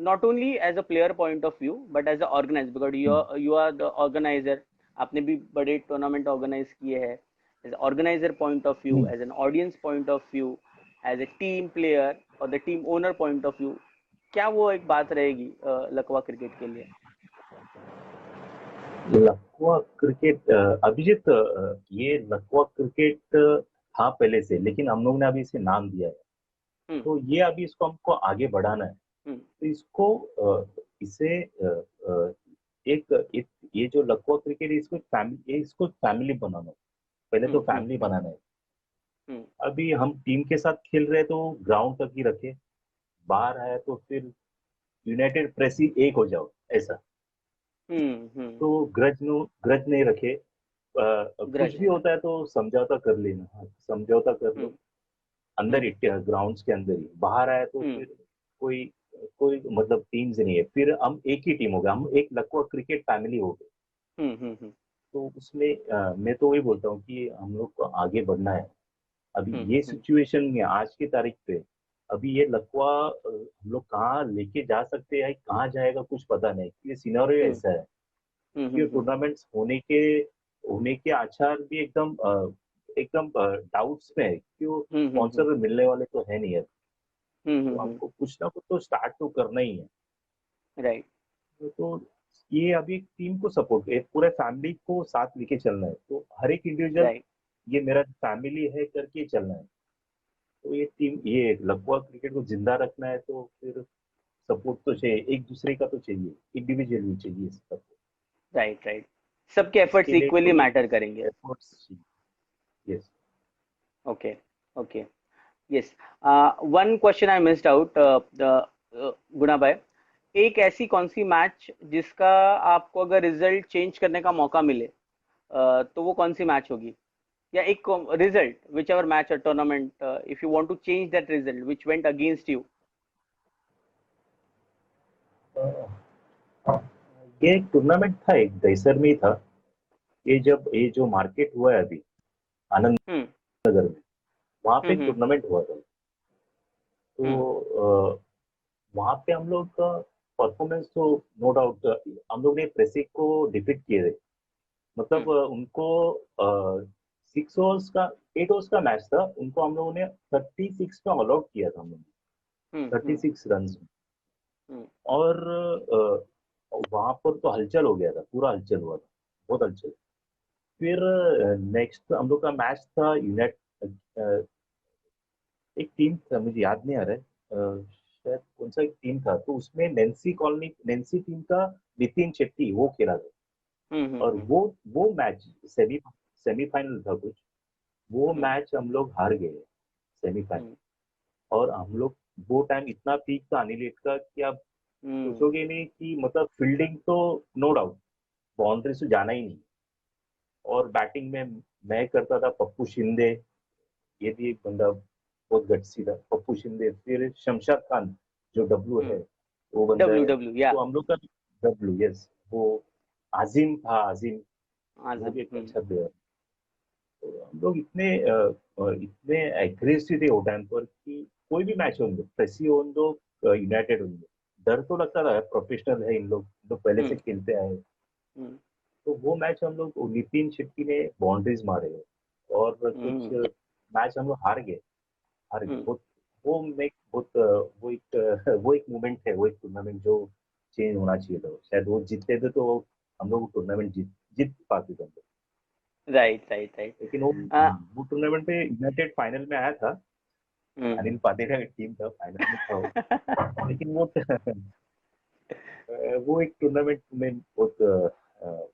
not only as a player point of view but as a organise, because hmm, you are the organiser, आपने भी बड़े tournament organise किए हैं, as organiser point of view, hmm. As an audience point of view, as a team player और the team owner point of view, क्या वो एक बात रहेगी लकवा क्रिकेट के लिए? लखवा क्रिकेट, अभिजीत, ये लखवा क्रिकेट था पहले से, लेकिन हम लोग ने अभी इसे नाम दिया है। हम्म तो ये अभी इसको हमको आगे बढ़ाना है। हम्म तो इसको इसे एक ये जो लखवा क्रिकेट है, इसको फैमिली बनाना है। पहले तो हम्म हम्म फैमिली हम्म बनाना है। हम्म अभी हम टीम के साथ खेल रहे हैं तो ग्राउंड तक ही रखे, बाहर आया तो फिर यूनाइटेड प्रेस ही एक हो जाओ, ऐसा। तो ग्रज नहीं रखे। ग्रज कुछ भी नहीं होता है रखना। तो समझौता कर लेना, हाँ, समझौता कर लो। हम्म अंदर हम्म ही ग्राउंड्स के अंदर ही, बाहर आया तो हम्म फिर कोई कोई मतलब टीम्स नहीं है, फिर हम एक ही टीम हो गए, हम एक लखवा क्रिकेट फैमिली हो गए। हम्म तो उसमें मैं तो वही बोलता हूँ कि हम लोग को आगे बढ़ना है। अभी ये हम्म। सिचुएशन में आज की तारीख पे, अभी ये लकवा हम लोग कहाँ लेके जा सकते हैं, कहाँ जाएगा कुछ पता नहीं। ये सिनेरियो हम्म ऐसा है हम्म कि हम्म टूर्नामेंट्स होने के आचार भी एकदम डाउट्स में है कि वो हम्म। स्पॉन्सर मिलने वाले तो है नहीं है। तो हम्म। हमको कुछ ना कुछ तो स्टार्ट तो करना ही है। राइट। तो ये अभी टीम को सपोर्ट, पूरे फैमिली को साथ लेके चलना है, तो हर एक इंडिविजुअल राइट। ये मेरा फैमिली है करके चलना है। तो ये टीम, ये लकवा क्रिकेट को जिंदा रखना है, तो फिर सपोर्ट तो चाहिए, एक दूसरे का तो चाहिए, इंडिविजुअल भी चाहिए सपोर्ट। Right right. सबके एफर्ट्स इसके लिए इक्वली कोई मैटर करेंगे। एफर्ट्स चाहिए। Yes. Okay okay. Yes. One question I missed out, the Guna भाई, एक ऐसी कौन सी मैच जिसका आपको अगर रिजल्ट चेंज करने का मौका मिले, तो वो कौन सी मैच होगी? या एक रिजल्ट, विच एवर मैच और tournament, if you want to change that result which went against you. ये एक टूर्नामेंट था, एक दहीसर में ही था। ये जब ये जो मार्केट हुआ है अभी आनंद हम्म नगर में, वहां पे एक हम्म टूर्नामेंट हुआ था। हम्म तो वहां पे हम लोग का परफॉर्मेंस तो नो डाउट, हम लोग ने प्रेसिक को डिफीट किए थे। मतलब हम्म उनको 6 ओवर्स का 8 ओवर्स का मैच था, उनको हम लोगों ने 36 में ऑल आउट किया था हम लोग, हम्म हम्म 36 रन में। हम्म और वहां पर तो हलचल हो गया था, पूरा हलचल हुआ था, बहुत हलचल। फिर नेक्स्ट हम लोग का मैच था यूनाइट, एक टीम था, मुझे याद नहीं आ रहा है, शायद कौन सा एक टीम था, तो उसमें नैन्सी टीम का नितिन शेट्टी वो खेला था। और हम्म वो मैच सेमीफाइनल था कुछ, वो हम्म मैच हम लोग हार गए सेमीफाइनल। हम्म और हम लोग वो टाइम इतना पीक था अनिल एट का कि आप हम्म सोचोगे नहीं कि मतलब फील्डिंग तो नो डाउट, बाउंड्री से जाना ही नहीं। और बैटिंग में मैं करता था, पप्पू शिंदे, ये भी एक बंदा बहुत गट्सी था, पप्पू शिंदे। फिर शमशाद खान जो डब्लू है, वो बंदा डब्ल्यू है। डब्ल्यू या तो हम लोग का डब्लू, यस, वो आजिम था, आजिम, वो आजम। भी एक अच्छा प्लेयर। तो हम लोग इतने एग्रेसिव थे वो टाइम पर कि कोई भी मैच हो, प्रेसी हो दो, यूनाइटेड हो दो, डर तो लगता था, प्रोफेशनल है इन लोग, तो पहले से हम्म खेलते आए हैं। हम्म तो वो मैच हम लोग, नितिन शेट्टी ने बाउंड्रीज मारे और कुछ हम्म मैच हम लोग हार गए हम्म बहुत। वो में बहुत वो एक मोमेंट है, वो एक टूर्नामेंट जो चेंज होना चाहिए था। शायद वो जीतते थे तो हम लोग टूर्नामेंट जीत पाते थे हम लोग। Right right right. लेकिन वो टूर्नामेंट में यूनाइटेड फाइनल में आया था, अनिल पादेला की टीम था, फाइनल में था वो। लेकिन वो वो एक टूर्नामेंट में बहुत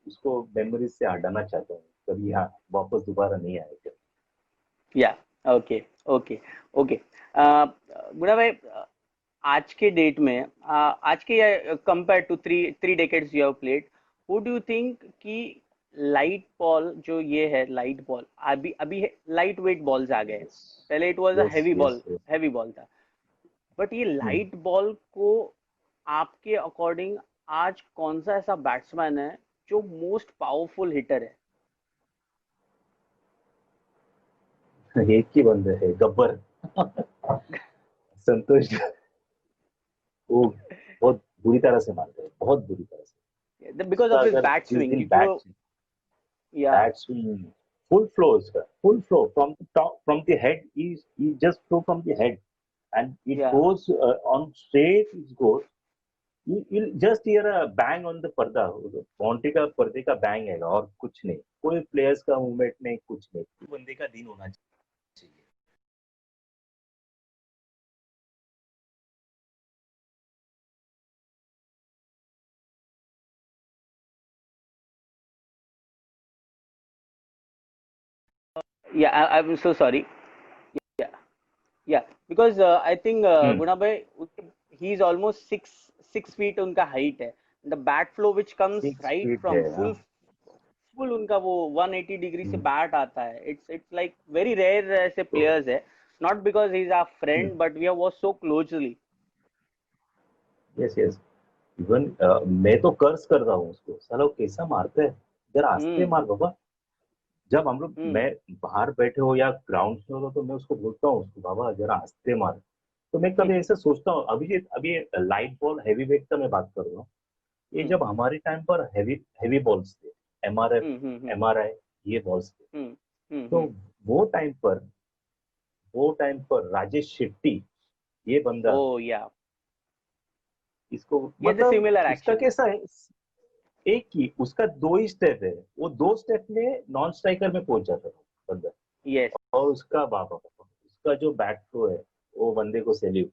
उसको मेमोरीज से हटाना चाहता हूँ, कभी यहाँ वापस दोबारा नहीं आएगा। या ओके ओके ओके। गुना भाई, आज के डेट में, आज के, compare to three three decades you have played, who do you think कि लाइट बॉल जो ये है, लाइट बॉल अभी अभी लाइट वेट बॉल्स आ गए हैं। यस पहले it was a yes yes yes. Heavy ball था, बट ये लाइट बॉल को आपके अकॉर्डिंग आज कौन सा ऐसा बैट्समैन है जो मोस्ट पावरफुल हिटर है? एक ही बंदा है, गब्बर। संतोष। वो बहुत बुरी तरह से मारते हैं, बहुत बुरी तरह से। बिकॉज उसका ऑफ हिज अगर बैट जिस स्विंग, दिन क्योंकि वो, या बैट स्विंग, फुल फ्लो, उसका full flow from the top, from the head, he just flow from the head and it या goes on straight, it goes, you'll just hear a bang on the पर्दा, boundary का पर्दे का bang है, और कुछ नहीं, कोई प्लेयर्स का मूवमेंट नहीं, कुछ नहीं। तो बंदे का दिन होना चाहिए। I'm so sorry. Yeah, yeah, because I think hmm. Guna bhai, he is almost 6 feet उनका height है. The bat flow which comes 6 feet right है, from हाँ। full उनका वो 180 डिग्री से हम्म, बैट आता है. It's like very rare ऐसे तो players है. Not because he's our hmm, friend, but we have worked so closely. Yes yes. Even मैं तो कर्ज कर रहा हूँ उसको, साला वो कैसा मारता है, जरा आस्ते हम्म मार बाबा। जब हम लोग, मैं हम्म बाहर बैठे हो या ग्राउंड में हो, तो मैं उसको बोलता हूँ, उसको बाबा जरा आस्ते मार। तो मैं कभी ऐसा सोचता हूँ, अभी लाइट बॉल हैवी वेट का मैं बात कर रहा हूँ। ये हम्म जब हमारे टाइम पर हैवी हैवी बॉल्स थे, एमआरएफ, हम्म एमआरआई, ये बॉल्स थे। हम्म तो हम्म वो टाइम पर वो टाइम पर राजेश शेट्टी, ये बंदा, Oh yeah, इसको he has a मतलब similar उसका action. कैसा है, एक ही उसका 2 ही स्टेप है, वो 2 स्टेप में नॉन स्ट्राइकर में पहुंच जाता था बंदा। Yes. और उसका बाबा, उसका जो बैट थ्रो है, वो बंदे को सैल्यूट।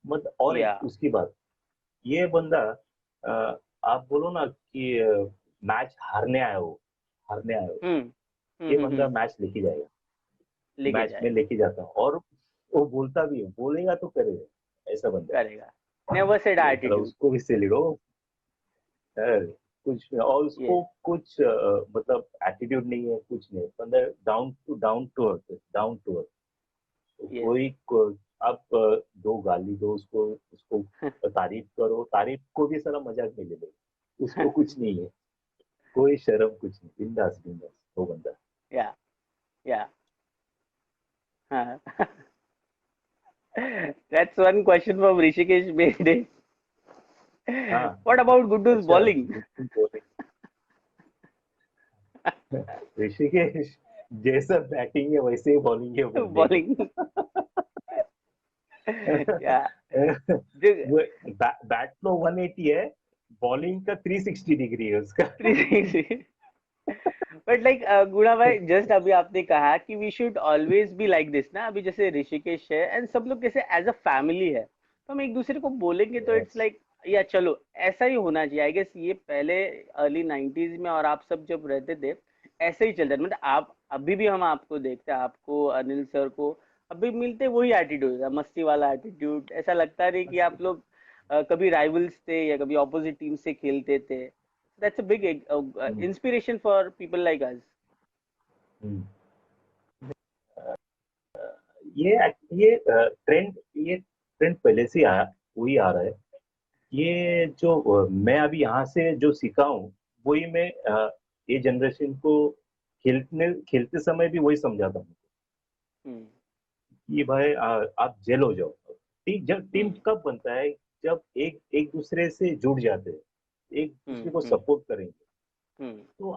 मतलब और एक Yeah. उसकी बात, ये बंदा, अ, आप बोलो ना कि मैच हारने आए हो, हम्म ये बंदा हम्म, मैच लेके जाएगा, लेके मैच में जाएगा, लेके जाता हूँ। और वो बोलता भी है, बोलेगा तो करेगा, ऐसा बंदा है। करेगा. never said ये साला attitude. उसको भी से लिखो। कुछ और Yes. उसको कुछ मतलब एटीट्यूड नहीं है, कुछ नहीं, मतलब डाउन टू अर्थ। Yes. आप दो गाली दो उसको, उसको तारीफ करो, तारीफ को भी सारा मजाक में ले लो, उसको कुछ नहीं है, कोई शर्म कुछ नहीं, बिंदास बिंदास वो बंदा। Yeah. Yeah. हाँ. That's one question from Rishikesh made. हाँ। What about Guddu's अच्छा, bowling? बिल्कुल बोले ऋषिकेश, जैसा बैटिंग है वैसे ही बॉलिंग है वो बंदे Bowling. का। Yeah. The वो बैट फ्लो 180 है, बॉलिंग का 360 डिग्री है उसका। 360. बट लाइक गुणा भाई, जस्ट अभी आपने कहा कि we should always be like this ना, अभी जैसे ऋषिकेश है एंड सब लोग जैसे एज अ फैमिली है, तो हम एक दूसरे को बोलेंगे तो इट्स यस। लाइक या चलो ऐसा ही होना चाहिए। आई गेस ये पहले अर्ली 90s में और आप सब जब रहते थे ऐसे ही चलता था, मतलब आप अभी भी हम आपको देखते हैं, आपको अनिल सर को अभी मिलते वही एटीट्यूड, मस्ती वाला एटीट्यूड, ऐसा लगता नहीं कि आप लोग कभी राइवल्स थे या कभी ऑपोजिट टीम से खेलते थे। That's a big inspiration for people like us. ये ट्रेंड पहले से आया, वही आ रहा है। ये जो मैं अभी यहाँ से जो सीखा हूँ, वही मैं ये जनरेशन को खेलने खेलते समय भी वही समझाता हूँ Hmm. कि भाई आप जेल हो जाओ। जब टीम Hmm. कब बनता है, जब एक एक दूसरे से जुड़ जाते हैं, एक Hmm. दूसरे को Hmm. सपोर्ट करेंगे। Hmm. तो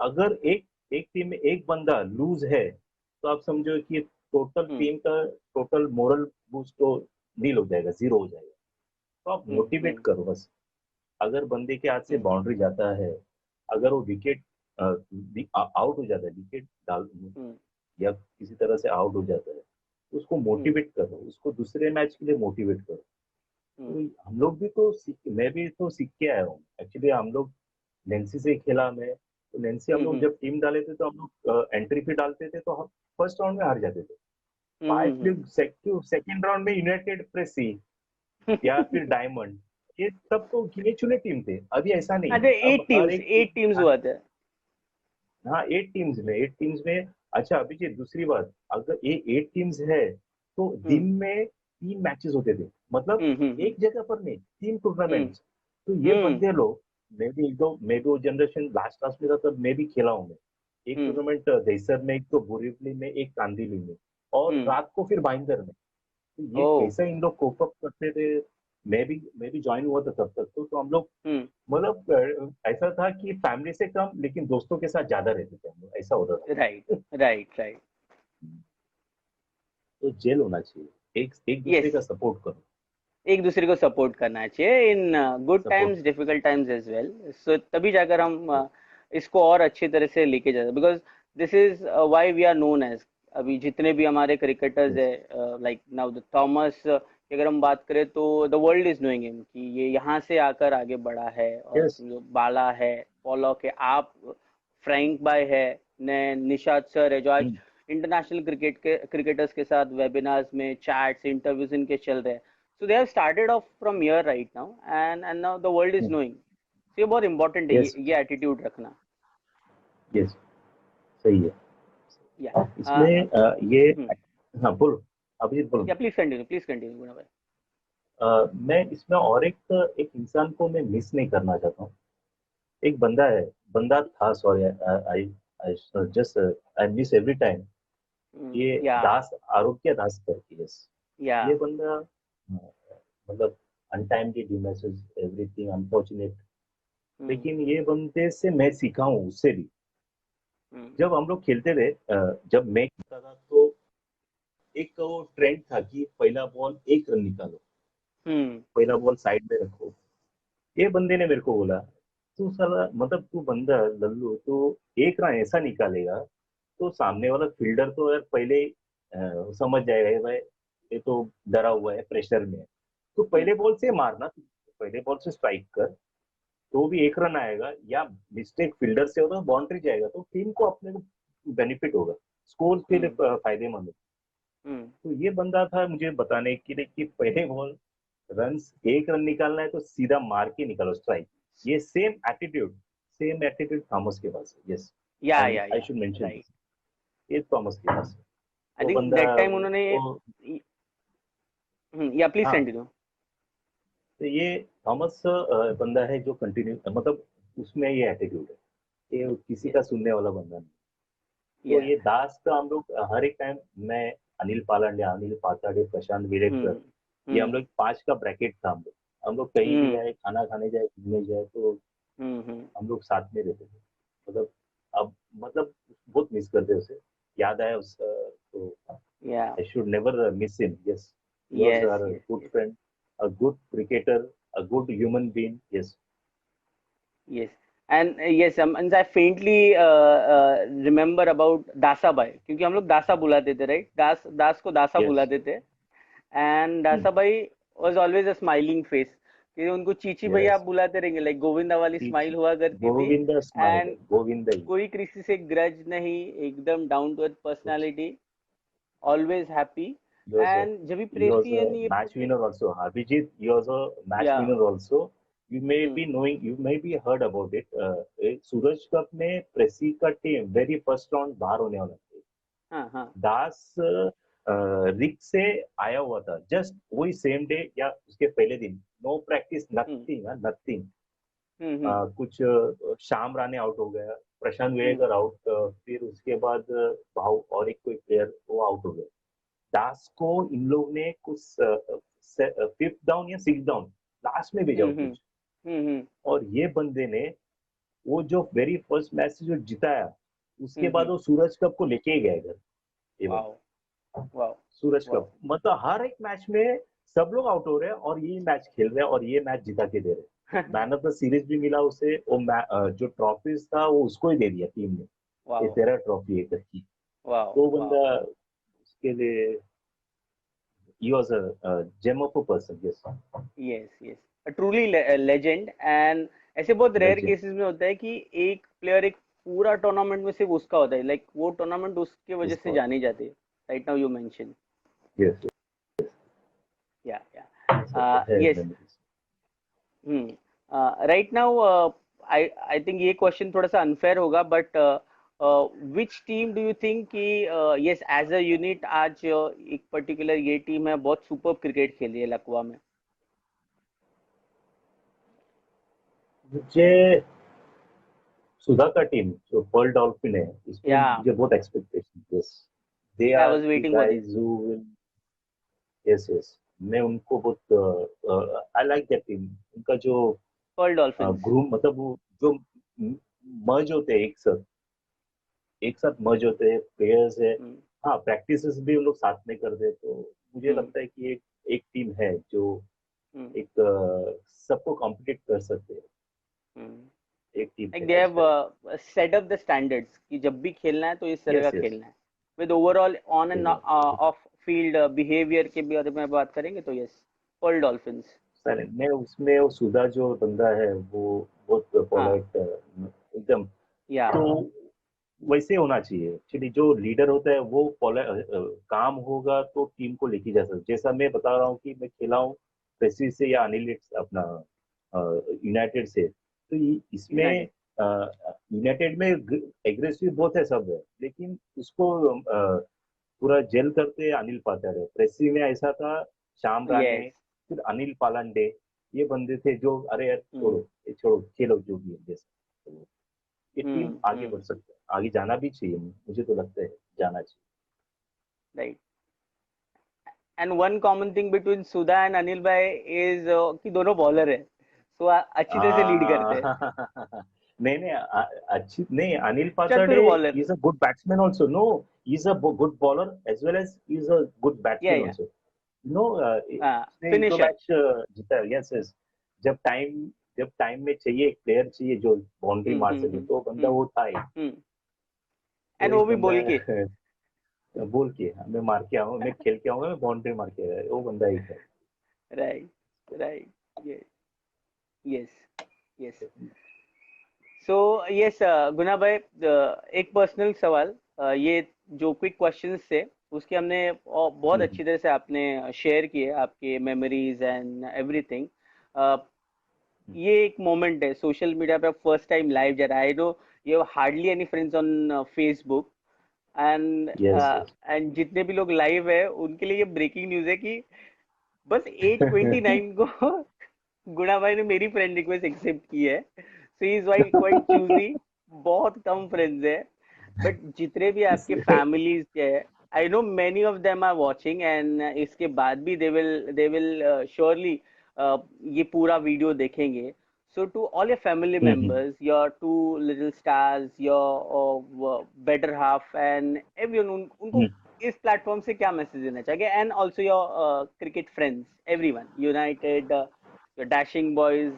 अगर एक टीम में एक बंदा लूज है, तो आप समझो कि टोटल Hmm. टीम का टोटल मोरल बूस्ट तो नील हो जाएगा, जीरो हो जाएगा। तो आप Hmm. Motivate Hmm. करो बस। अगर बंदे के हाथ से Hmm. बाउंड्री जाता है, अगर वो विकेट आउट हो जाता है, विकेट डाल Hmm. या किसी तरह से आउट हो जाता है, तो उसको Hmm. मोटिवेट करो, उसको दूसरे मैच के लिए मोटिवेट करो। Hmm. तो हम लोग भी तो मैं भी तो सीख के आया हूँ एक्चुअली। हम लोग नैन्सी से खेला मैं, तो नैन्सी हम लोग Hmm. जब टीम डाले थे तो हम लोग एंट्री फी डालते थे, तो हम फर्स्ट राउंड में हार जाते थे। Hmm. सेकंड राउंड में यूनाइटेड प्रेसी या फिर डायमंड, ये सब तो गिने चुने टीम थे। अभी ऐसा नहीं है, अरे अब एट हर टीम्स, एक एट टीम्स टीम। हुआ था. हाँ, 8 टीम्स में। अच्छा अभिजीत, दूसरी बात, अगर ये 8 टीम्स है तो Hmm. दिन में 3 मैचेस होते थे, मतलब Hmm. Hmm. एक जगह पर नहीं, 3 टूर्नामेंट्स। तो ये Hmm. बंदे लोग, मैं भी वो जनरेशन लास्ट क्लास में था तब मैं भी खेला हूँ मैं। एक Hmm. टूर्नामेंट दहीसर में, एक तो बोरीवली में, एक कांदिवली में, और Hmm. रात को फिर भाईंदर में। तो ये Oh. कैसा इन लोग कोप अप करते थे। मैं भी ज्वाइन हुआ था तब तक, तो हम लोग, Hmm. मतलब ऐसा था कि फैमिली से कम लेकिन दोस्तों के साथ ज्यादा रहते थे हम लोग, ऐसा होता Right. था। Right. Right. तो जेल होना चाहिए, एक एक Yes. दूसरे का सपोर्ट करो। एक दूसरे को सपोर्ट करना चाहिए इन गुड सपोर्ट टाइम्स, करो। Difficult times as well. So तभी जाकर हम Yes, इसको और अच्छी तरह से लेके जाते, because this is why we are known as, अभी जितने भी हमारे क्रिकेटर्स yes, है, लाइक नाउ द थॉमस की अगर हम बात करें तो the world is knowing him कि ये यहाँ से आकर आगे बढ़ा है, और yes, समझो बाला है, पॉलॉक है, आप फ्रैंक बाय है, ने निशाद सर है जो आज हम्म, इंटरनेशनल क्रिकेटर्स के साथ वेबिनार्स में चैट्स इंटरव्यूज इनके चल रहे हैं। So they have started off from here right now, and now the world is hmm, knowing. So ये बहुत important है, yes, ये एटीट्यूड रखना. yes, सही है। या इसमें ये, हाँ बोलो, अभिजीत बोलो। या प्लीज कंटिन्यू गुणा भाई. मैं इसमें और एक एक इंसान को मैं मिस नहीं करना चाहता हूँ। एक बंदा था, sorry, I I just I miss every time. ये या दास, आरोग्य दास करके, यस। या ये बंदा मतलब अनटाइमली डिमेसेज, एवरीथिंग अनफॉर्चुनेट। लेकिन ये बंदे से मैं सीखा हूँ, उससे भी। जब हम लोग खेलते थे, जब मैं खेलता था, तो एक वो ट्रेंड था कि पहला बॉल 1 रन निकालो, पहला बॉल साइड में रखो। ये बंदे ने मेरे को बोला, तू साला, मतलब तू बंदा लल्लू, तू 1 रन ऐसा निकालेगा तो सामने वाला फील्डर तो यार पहले ही, समझ जाएगा, ये भाई ये तो डरा हुआ है, प्रेशर में है। तो पहले बॉल से मारना, पहले बॉल से स्ट्राइक कर, तो भी 1 रन आएगा, या मिस्टेक फील्डर से होगा, बाउंड्री जाएगा, तो टीम को अपने को बेनिफिट होगा, स्कोर के लिए फायदेमंद है। तो ये बंदा था मुझे बताने के लिए कि पहले बॉल एक रन निकालना है तो सीधा मार के निकालो स्ट्राइक, ये सेम एटीट्यूड थॉमस के पास है। Yes, I should mention right. ये थॉमस के पास है। आई वो थिंक बंदा दैट टाइम उन्होंने वो या प्लीज हाँ, कंटिन्यू। तो ये थॉमस बंदा है जो कंटिन्यू, मतलब उसमें ये एटीट्यूड है, ये किसी यस का सुनने वाला बंदा नहीं। तो या ये दास का हम लोग हर एक टाइम, मैं, अनिल पालंडे, अनिल पाताड़े, प्रशांत विरेटकर, ये हम हम्म लोग 5 का ब्रैकेट था। हम लोग कहीं भी हम्म जाए, खाना खाने जाए, घूमने जाए, तो हम्म। हम लोग साथ में रहते थे। मतलब अब, मतलब बहुत मिस करते उसे, याद आया उसका तो। Yeah I should never miss him. Yes, he was yes our yes good yes friend, a good cricketer, a good human being. Yes. Yes, and yes, and I faintly remember about दासा भाई, क्योंकि हम लोग दासा बुलाते थे, right? दास को दासा यस। बुलाते थे। एंड दासा भाई was always a smiling face, कि उनको चीची भैया आप यस। बुलाते रहेंगे, लाइक गोविंदा वाली स्माइल हुआ करती थी। Govinda smile, and Govinda he. कोई किसी से ग्रज नहीं, एकदम down to earth personality, always happy. And जब भी He was प्रेसी a ने ये match winner also. Abhijit, he was a match या winner also. You may be knowing, you may be heard about it. Suraj cup में प्रेसी का team very first round बाहर होने वाला था। हाँ हाँ दास रिक से आया हुआ था, जस्ट वही सेम डे या उसके पहले दिन। नो प्रैक्टिस, हम्म नथिंग नथिंग। हम्म कुछ शाम राणे आउट हो गया, प्रशांत हम्म वेड़ेकर आउट, फिर उसके बाद भाव और एक कोई प्लेयर वो आउट हो गया। दास को इन लोग ने कुछ 5th डाउन या 6th डाउन लास्ट में भेजा हम्म कुछ। हम्म और ये बंदे ने वो जो वेरी फर्स्ट मैच से जो जिताया, उसके बाद हम्म। वो सूरज कप को लेके ही गया इधर, ये वाओ बंदा। वाओ सूरज वाओ। कप मतलब हर एक मैच में सब लोग आउट हो रहे हैं और यही मैच खेल रहे हैं और ये मैच जिता के दे रहे हैं। मैन ऑफ द सीरीज भी मिला उसे, वो जो ट्रॉफीज था वो उसको ही दे दिया टीम ने, ये वाओ तेरा ट्रॉफी है करके। वाओ तो वाओ। बंदा उसके लिए, he was a gem of a person. Yes. Yes yes, truly legend. And ऐसे बहुत रेयर Legend. केसेस में होता है कि एक प्लेयर एक पूरा टूर्नामेंट में सिर्फ उसका होता है, लाइक वो टूर्नामेंट उसके वजह से उसको जानी जाती है। Right now you mention. yes, या है yes. memories. Right now I I think ये क्वेश्चन थोड़ा सा अनफेयर होगा, but which team do you think कि यस एज अ यूनिट आज एक पर्टिकुलर ये टीम है बहुत सुपर क्रिकेट खेली है लकवा में? मुझे सुधा का टीम जो पर्ल डॉल्फिन है, इसमें या मुझे बहुत expectation. Yes, they I R was the waiting for this. Guys who will. Yes, yes, मैं उनको बहुत आई लाइक दैट टीम। उनका जो पर्ल डॉल्फिन्स। ग्रूम, मतलब वो जो मर्ज होते हैं एक साथ मर्ज होते हैं प्लेयर्स है। हम्म हाँ, प्रैक्टिसेस भी उन लोग साथ में करते हैं, तो मुझे हम्म लगता है कि एक एक टीम है जो हम्म एक सबको कॉम्पिटिट कर सकते हैं। हम्म। एक टीम लाइक है दे इस हैव तरह। सेट अप द स्टैंडर्ड्स कि जब भी खेलना है तो इस तरह का यस, यस, खेलना है, विद ओवरऑल ऑन सही एंड बात। ऑफ फील्ड बिहेवियर के बारे में बात करेंगे तो यस, पर्ल डॉल्फिन्स। सर, मैं उसमें वो सुधा जो बंदा है वो बहुत हाँ पोलाइट एकदम। या तो वैसे होना चाहिए एक्चुअली, जो लीडर होता है वो काम होगा तो टीम को लेके जा सकता है। जैसा मैं बता रहा हूँ कि मैं खेला हूँ प्रेसी से या अनिल अपना यूनाइटेड से, तो इसमें यूनाइटेड। यूनाइटेड में एग्रेसिव बहुत है सब है, लेकिन उसको पूरा जेल करते अनिल पातर है। प्रेसी में ऐसा था, श्याम राणे, यस। फिर अनिल पालंडे, ये बंदे थे जो अरे यार छोड़ो, ये छोड़ो, खेलो जो भी है जैसे। तो ये टीम आगे बढ़ सकता है, आगे जाना भी चाहिए, मुझे तो लगता है जाना चाहिए। Right. And one common thing between Sudha and Anil भाई इज कि दोनों बॉलर है, सो अच्छी तरह से लीड करते हैं। नहीं, नहीं, अच्छी नहीं, Anil Chatur Patade bowler. Is a good batsman also. No, is a good bowler as well as is a good batsman yeah also. No, उसने एक दो फिनिशर। मैच जीता है। Yes, yes. जब टाइम जब टाइम में चाहिए, एक प्लेयर चाहिए जो बाउंड्री मार सके, तो बंदा वो था ही। तो एंड एक वो भी बंदा बोल के। है, बोल के मैं मार के आऊंगा, मैं खेल के आऊंगा, मैं बाउंड्री मार के आऊंगा, वो बंदा ही था। Right right. Yes yes yes. So yes Guna भाई, एक पर्सनल सवाल, ये जो क्विक क्वेश्चंस थे उसकी हमने बहुत अच्छी तरह से आपने शेयर किए आपके मेमोरीज एंड एवरीथिंग। ये एक मोमेंट है सोशल मीडिया पे फर्स्ट टाइम लाइव जा रहा है। I no you have hardly any friends on Facebook and yes yes. And जितने भी लोग लाइव है उनके लिए ये ब्रेकिंग न्यूज है कि बस 8:29 को गुणा भाई ने मेरी फ्रेंड रिक्वेस्ट एक्सेप्ट की है। So he is why quite choosy. बहुत कम फ्रेंड्स है बट जितने भी आपके फैमिलीज है I know many of them are watching and इसके बाद भी दे विल श्योरली ये पूरा वीडियो देखेंगे। So to all your family members your two little stars your better half and everyone उनको इस प्लेटफॉर्म से क्या मैसेज देना चाहिए and also your cricket friends everyone United your dashing boys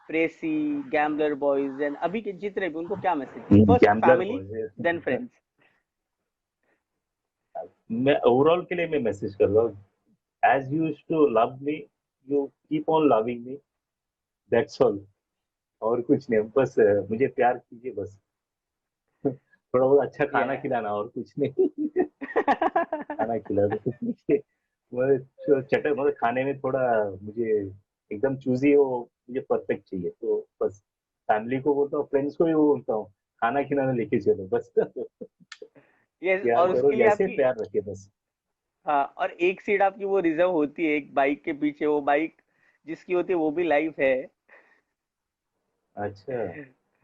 Presi gambler boys and अभी के जितने भी उनको क्या मैसेज दें first gambler family then boys. Friends. मैं ओवरऑल के लिए मैं मैसेज कर रहा हूँ, as you used to love me, you keep on loving me, that's all. और कुछ नहीं, बस मुझे प्यार कीजिए बस। थोड़ा बहुत अच्छा खाना या खिलाना, और कुछ नहीं। खाना खिला दो मुझे। चटर मतलब खाने में थोड़ा मुझे एकदम चूजी हो, मुझे परफेक्ट चाहिए, तो बस फैमिली को बोलता हूँ, फ्रेंड्स को भी बोलता हूँ, खाना खिलाना लेके चलो बस। यस प्यार और करो, उसके लिए ऐसे आपकी प्यार रखे बस। हाँ और एक सीट आपकी वो रिजर्व होती है एक बाइक के पीछे वो बाइक जिसकी होती है वो भी लाइव है। अच्छा,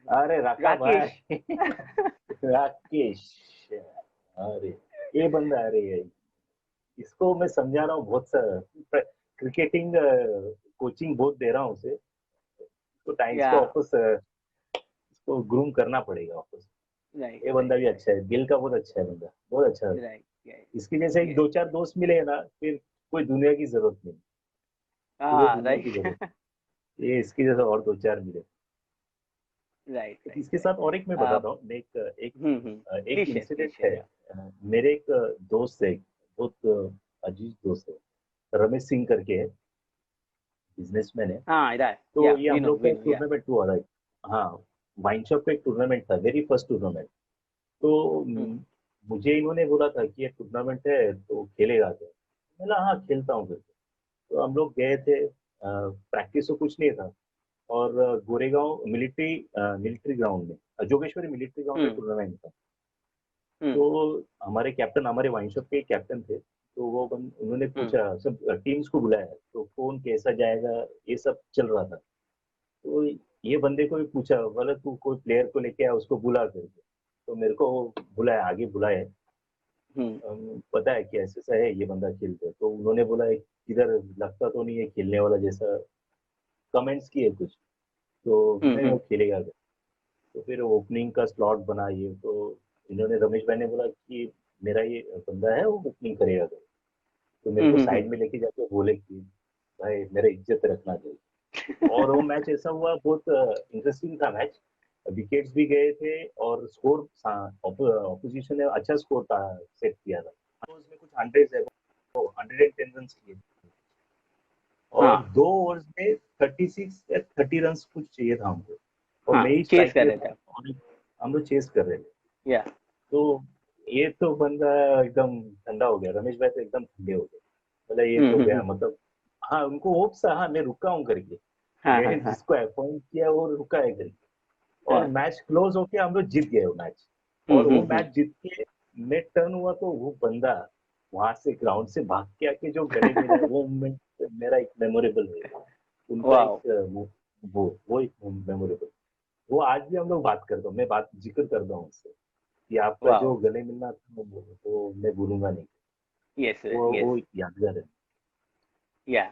अरे रखा राकेश। भाई। राकेश, अरे ये बंदा, अरे ये इसको मैं समझा रहा हूँ बहुत सा, क्रिकेटिंग कोचिंग बहुत दे रहा हूँ उसे, तो टाइम या इसको वापस इसको ग्रूम करना पड़ेगा वापस। राइट ये बंदा राइट भी राइट अच्छा है, दिल का बहुत अच्छा है बंदा, बहुत अच्छा है। राइट राइट इसके जैसे एक यस दो चार दोस्त मिले ना, फिर कोई दुनिया की जरूरत नहीं, पूरे हाँ दुनिया की जरूरत राइट नहीं। ये इसके जैसे और दो चार मिले। राइट राइट इसके साथ और एक मैं बताता हूँ, मैं एक प्लीज शेयर प्लीज इंसिडेंट है। शेयर या मेरे एक दोस्त है, बहुत अजीज दोस्त है, रमेश सिंह करके है, बिजनेसमैन है। हाँ इधर तो या ये हम लोग का वी एक नो या टूर्नामेंट हुआ था। हाँ, वाइन शॉप का एक टूर्नामेंट था, वेरी फर्स्ट टूर्नामेंट। तो मुझे इन्होंने बोला था कि ये टूर्नामेंट है तो खेलेगा क्या। मैंने हाँ खेलता हूँ फिर। तो हम लोग गए थे, प्रैक्टिस तो कुछ नहीं था, और गोरेगांव मिलिट्री मिलिट्री ग्राउंड में, जोगेश्वरी मिलिट्री ग्राउंड में हम्म टूर्नामेंट था। हम्म तो हमारे कैप्टन, हमारे वाइन शॉप के कैप्टन थे, तो उन्होंने हम्म पूछा, सब टीम्स को बुलाया, तो कौन कैसा जाएगा ये सब चल रहा था। तो ये बंदे को भी पूछा, बोला तू कोई प्लेयर को लेके आया उसको बुला करके। तो मेरे को बुलाया, आगे बुलाया, हम्म पता है कि ऐसा ऐसा है, ये बंदा खेलता है। तो उन्होंने बोला किधर लगता तो नहीं है खेलने वाला जैसा, कमेंट्स किए कुछ, तो नहीं वो हम्म खेलेगा। तो फिर ओपनिंग का स्लॉट बना, ये तो इन्होंने, रमेश भाई ने बोला कि मेरा ये बंदा है वो ओपनिंग करेगा। तो मेरे को हम्म साइड में लेके जाके बोले कि भाई मेरा इज्जत रखना चाहिए। और वो मैच ऐसा हुआ, बहुत इंटरेस्टिंग था मैच, विकेट्स भी गए थे, और स्कोर ऑपोजिशन ने अच्छा स्कोर था, सेट किया था। तो उसमें कुछ हंड्रेड है, वो 110 रन किए, और हाँ 2 ओवर्स में 36 या 30 रन कुछ चाहिए था हमको, और हाँ मैं ही चेज स्ट्राइक कर पे रहे था, थे आप और हम लोग चेस कर रहे थे। या तो ये तो बंदा एकदम ठंडा हो गया, रमेश भाई तो एकदम ठंडे हो गए, बोला ये तो गया, हम्म मतलब हाँ उनको होप सा, हाँ मैं रुका हूँ करके, हाँ हाँ मैंने हाँ जिसको अपॉइंट किया वो रुका है करके। और हाँ मैच क्लोज होके हम लोग जीत गए वो मैच। और वो हम्म। मैच जीत के मैं टर्न हुआ, तो वो बंदा वहां से ग्राउंड से भाग के आके जो गले मिला है, वो मोमेंट मेरा एक मेमोरेबल है। उनका एक वाओ वो एक मेमोरेबल, वो आज भी हम लोग बात करते हो, मैं बात जिक्र करता हूँ उससे कि आपका वाओ जो गले मिलना था वो मैं भूलूंगा नहीं। यस यस वो यादगार है। या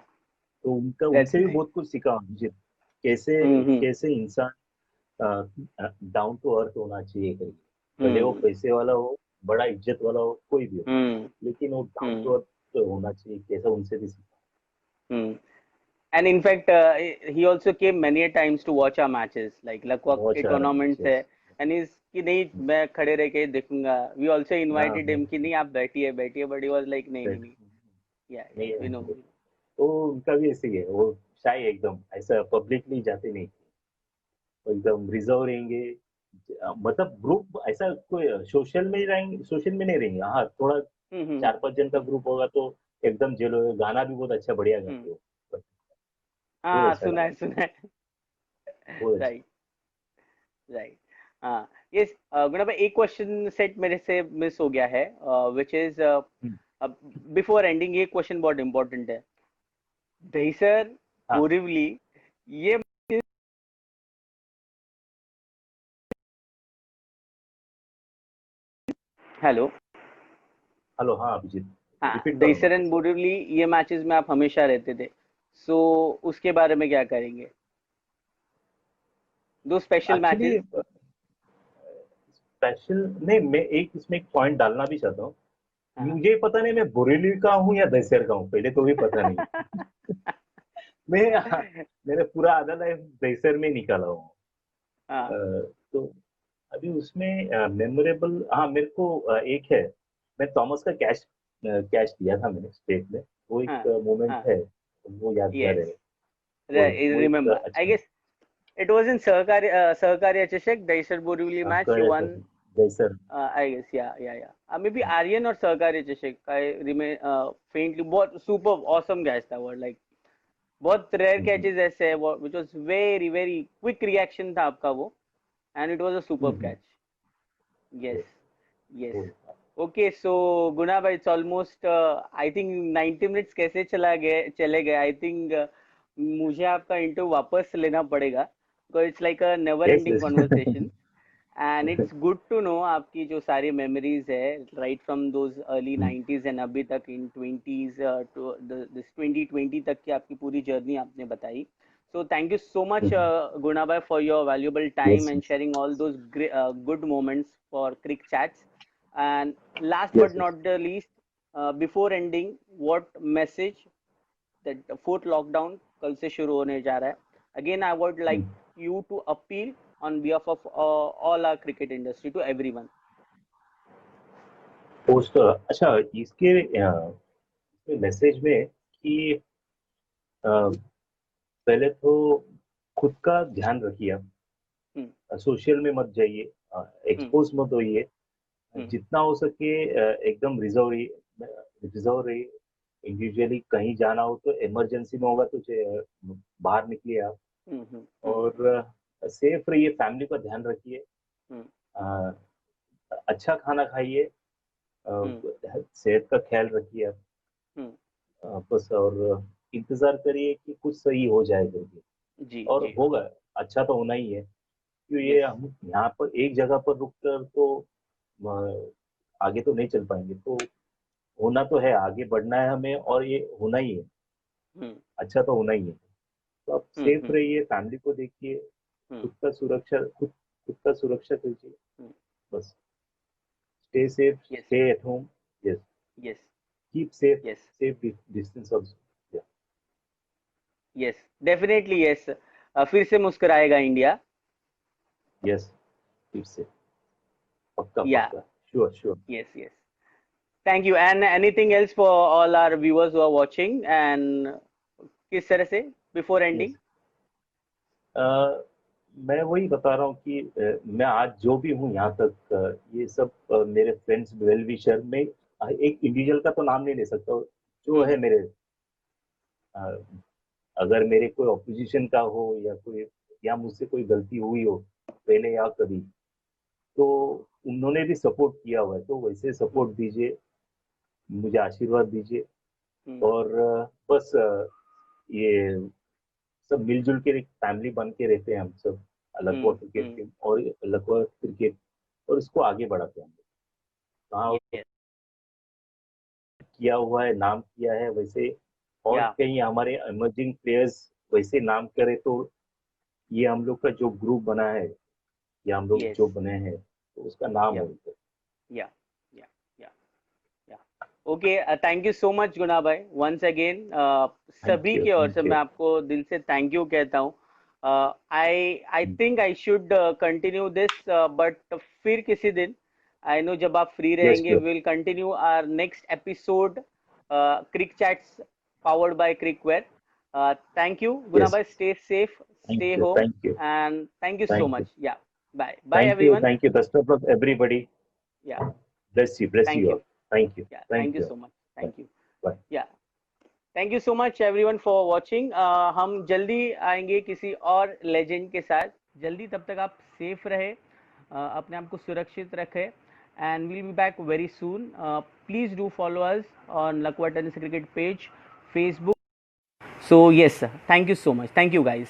तो उनका, दैट्स उनसे भी नाइस बहुत कुछ सीखा मुझे, कैसे हम्म कैसे इंसान डाउन टू अर्थ होना चाहिए करके, भले वो हम्म पैसे वाला हो, बड़ा इज्जत वाला हो, कोई भी हो, हम्म लेकिन वो डाउन टू हम्म अर्थ होना चाहिए, कैसा उनसे भी सीखा। हम्म and in fact he also came many a times to watch our matches like Lakwak बहुत के सारा टूर्नामेंट्स है मैचेस। and he's कि नहीं मैं खड़े रह के देखूंगा we also हाँ invited him कि नहीं आप बैठिए बैठिए but he was like नहीं नहीं नहीं yeah नहीं, we know तो उनका भी ऐसे ही है, वो शाय एकदम ऐसा पब्लिकली जाते नहीं, वो एकदम रिजर्व रहेंगे। मतलब ग्रुप ऐसा कोई सोशल में रहेंगे, सोशल में नहीं रहेंगे, हाँ थोड़ा चार पांच जन का ग्रुप होगा तो एकदम जेल हो, गाना भी बहुत अच्छा बढ़िया गाते हो, बहुत हाँ अच्छा गाना, सुना है बहुत अच्छा। राइट राइट हाँ यस गुणा भाई एक क्वेश्चन सेट मेरे से मिस हो गया है which is hmm, before ending ये क्वेश्चन बहुत इंपॉर्टेंट है दहीसर हाँ। बोरिवली ये हेलो हेलो, हाँ अभिजीत, हाँ रिपीट करो ना दहीसर प्लीज। एंड बोरिवली ये मैचेस में आप हमेशा रहते थे सो उसके बारे में क्या करेंगे दो स्पेशल एक्चुअली मैचेस स्पेशल नहीं, मैं एक इसमें एक पॉइंट डालना भी चाहता हूँ। हाँ मुझे पता नहीं मैं बोरेली का हूँ या दशहर का हूँ, पहले तो भी पता नहीं। मैं मैंने पूरा आधा लाइफ दशहर में निकाला हूँ। हाँ तो अभी उसमें मेमोरेबल, हाँ मेरे को एक है, मैं थॉमस का कैच कैच दिया था मैंने स्टेट में, वो हाँ एक मोमेंट हाँ है, वो यादगार यस है। वो एक रिमेम्बर आई अच्छा guess it was in Sahkarya Cheshire, Daisar Borivali match. You won, दशहर। I guess. Yeah. Maybe Aryan or Sahkarya Cheshire. I remain faintly. बहुत super awesome catch था वो like बहुत rare catches ऐसे है वो which was very quick reaction था आपका वो and it was a superb catch. Yes, yes. Okay, so Guna bhai, it's almost I think 90 minutes कैसे चले गए I think मुझे आपका इंटरव्यू वापस लेना पड़ेगा because it's like a never yes ending yes. conversation and it's good to know आपकी जो सारी memories है right from those early 90s and अभी तक in 20s to this 2020 तक की आपकी पूरी जर्नी आपने बताई. So thank you so much Guna bhai for your valuable time yes and sharing all those good moments for Crick Chats. And last but yes yes. not the least, before ending, what message that the fourth lockdown कल से शुरू होने जा रहा है. Again, I would like you to appeal on behalf of all our cricket industry to everyone. Post, अच्छा इसके message में कि पहले तो खुद का ध्यान रखिए आप, Hmm, सोशल में मत जाइए, hmm, एक्सपोज मत होइए, hmm, जितना हो सके एकदम रिजर्व रहिए। इंडिविजुअली कहीं जाना हो तो इमरजेंसी में होगा तो बाहर निकलिए आप, hmm, hmm, hmm, और सेफ रहिए, फैमिली का ध्यान रखिए, hmm, अ, अच्छा खाना खाइए, hmm, सेहत का ख्याल रखिए आप, hmm. बस, और इंतजार करिए कि कुछ सही हो जाए करके, जी और जी होगा, अच्छा तो होना ही है, क्योंकि ये yes हम यहाँ पर एक जगह पर रुक कर तो आगे तो नहीं चल पाएंगे, तो होना तो है, आगे बढ़ना है हमें, और ये होना ही है, hmm, अच्छा तो होना ही है। तो आप hmm, सेफ hmm, रहिए, फैमिली को देखिए, hmm, खुद का सुरक्षा कीजिए, hmm. बस, stay safe, yes stay at home, yes, yes keep safe, yes safe distance also, yes definitely yes. फिर से मुस्कुराएगा इंडिया. यस, कीप सेफ, पक्का या पक्का, sure sure. yes. Thank you. And anything else for all our viewers who are watching? And किस तरह से before ending? Yes, मैं वही बता रहा हूँ कि मैं आज जो भी हूँ यहाँ तक, ये सब मेरे फ्रेंड्स वेल विशर में, एक इंडिविजुअल का तो नाम नहीं ले सकता, जो है हम्म मेरे, अ, अगर मेरे कोई ऑपोजिशन का हो या कोई, या मुझसे कोई गलती हुई हो पहले या कभी, तो उन्होंने भी सपोर्ट किया हुआ है, तो वैसे हम्म सपोर्ट दीजिए, मुझे आशीर्वाद दीजिए, हम्म और बस, ये सब मिलजुल के एक फैमिली बन के रहते हैं हम सब, लखनऊ क्रिकेट हम्म टीम और लखनऊ क्रिकेट, और इसको आगे बढ़ाते हैं हम लोग। कहाँ yes किया हुआ है, नाम किया है वैसे, और yeah कहीं हमारे इमर्जिंग प्लेयर्स वैसे नाम करे, तो ये हम लोग का जो ग्रुप बना है, या हम लोग yes जो बने हैं, तो उसका नाम yeah हो इधर। yeah yeah yeah yeah. Okay, thank you so much गुना भाई once again. थैंक सभी यू, की ओर से थैंक यू। मैं आपको दिल से थैंक यू कहता हूँ. I think I should continue this but फिर किसी दिन आई नो जब आप फ्री यस रहेंगे sure. Will continue our next episode cric chats powered by Cricware. Thank you Guna yes, भाई, stay safe, stay thank you, home, thank you, and thank you so thank you, much. Yeah, bye everyone. Thank you, best of everybody, Yeah, bless you thank all. you. Thank you, thank you so much, thank you. Bye. Yeah thank you so much everyone for watching. हम जल्दी आएंगे किसी और legend के साथ जल्दी, तब तक आप सेफ रहे, अपने आप को सुरक्षित रखें, and will be back very soon. Please do follow us on Lakwa tennis cricket page, Facebook. So yes, thank you so much, thank you guys.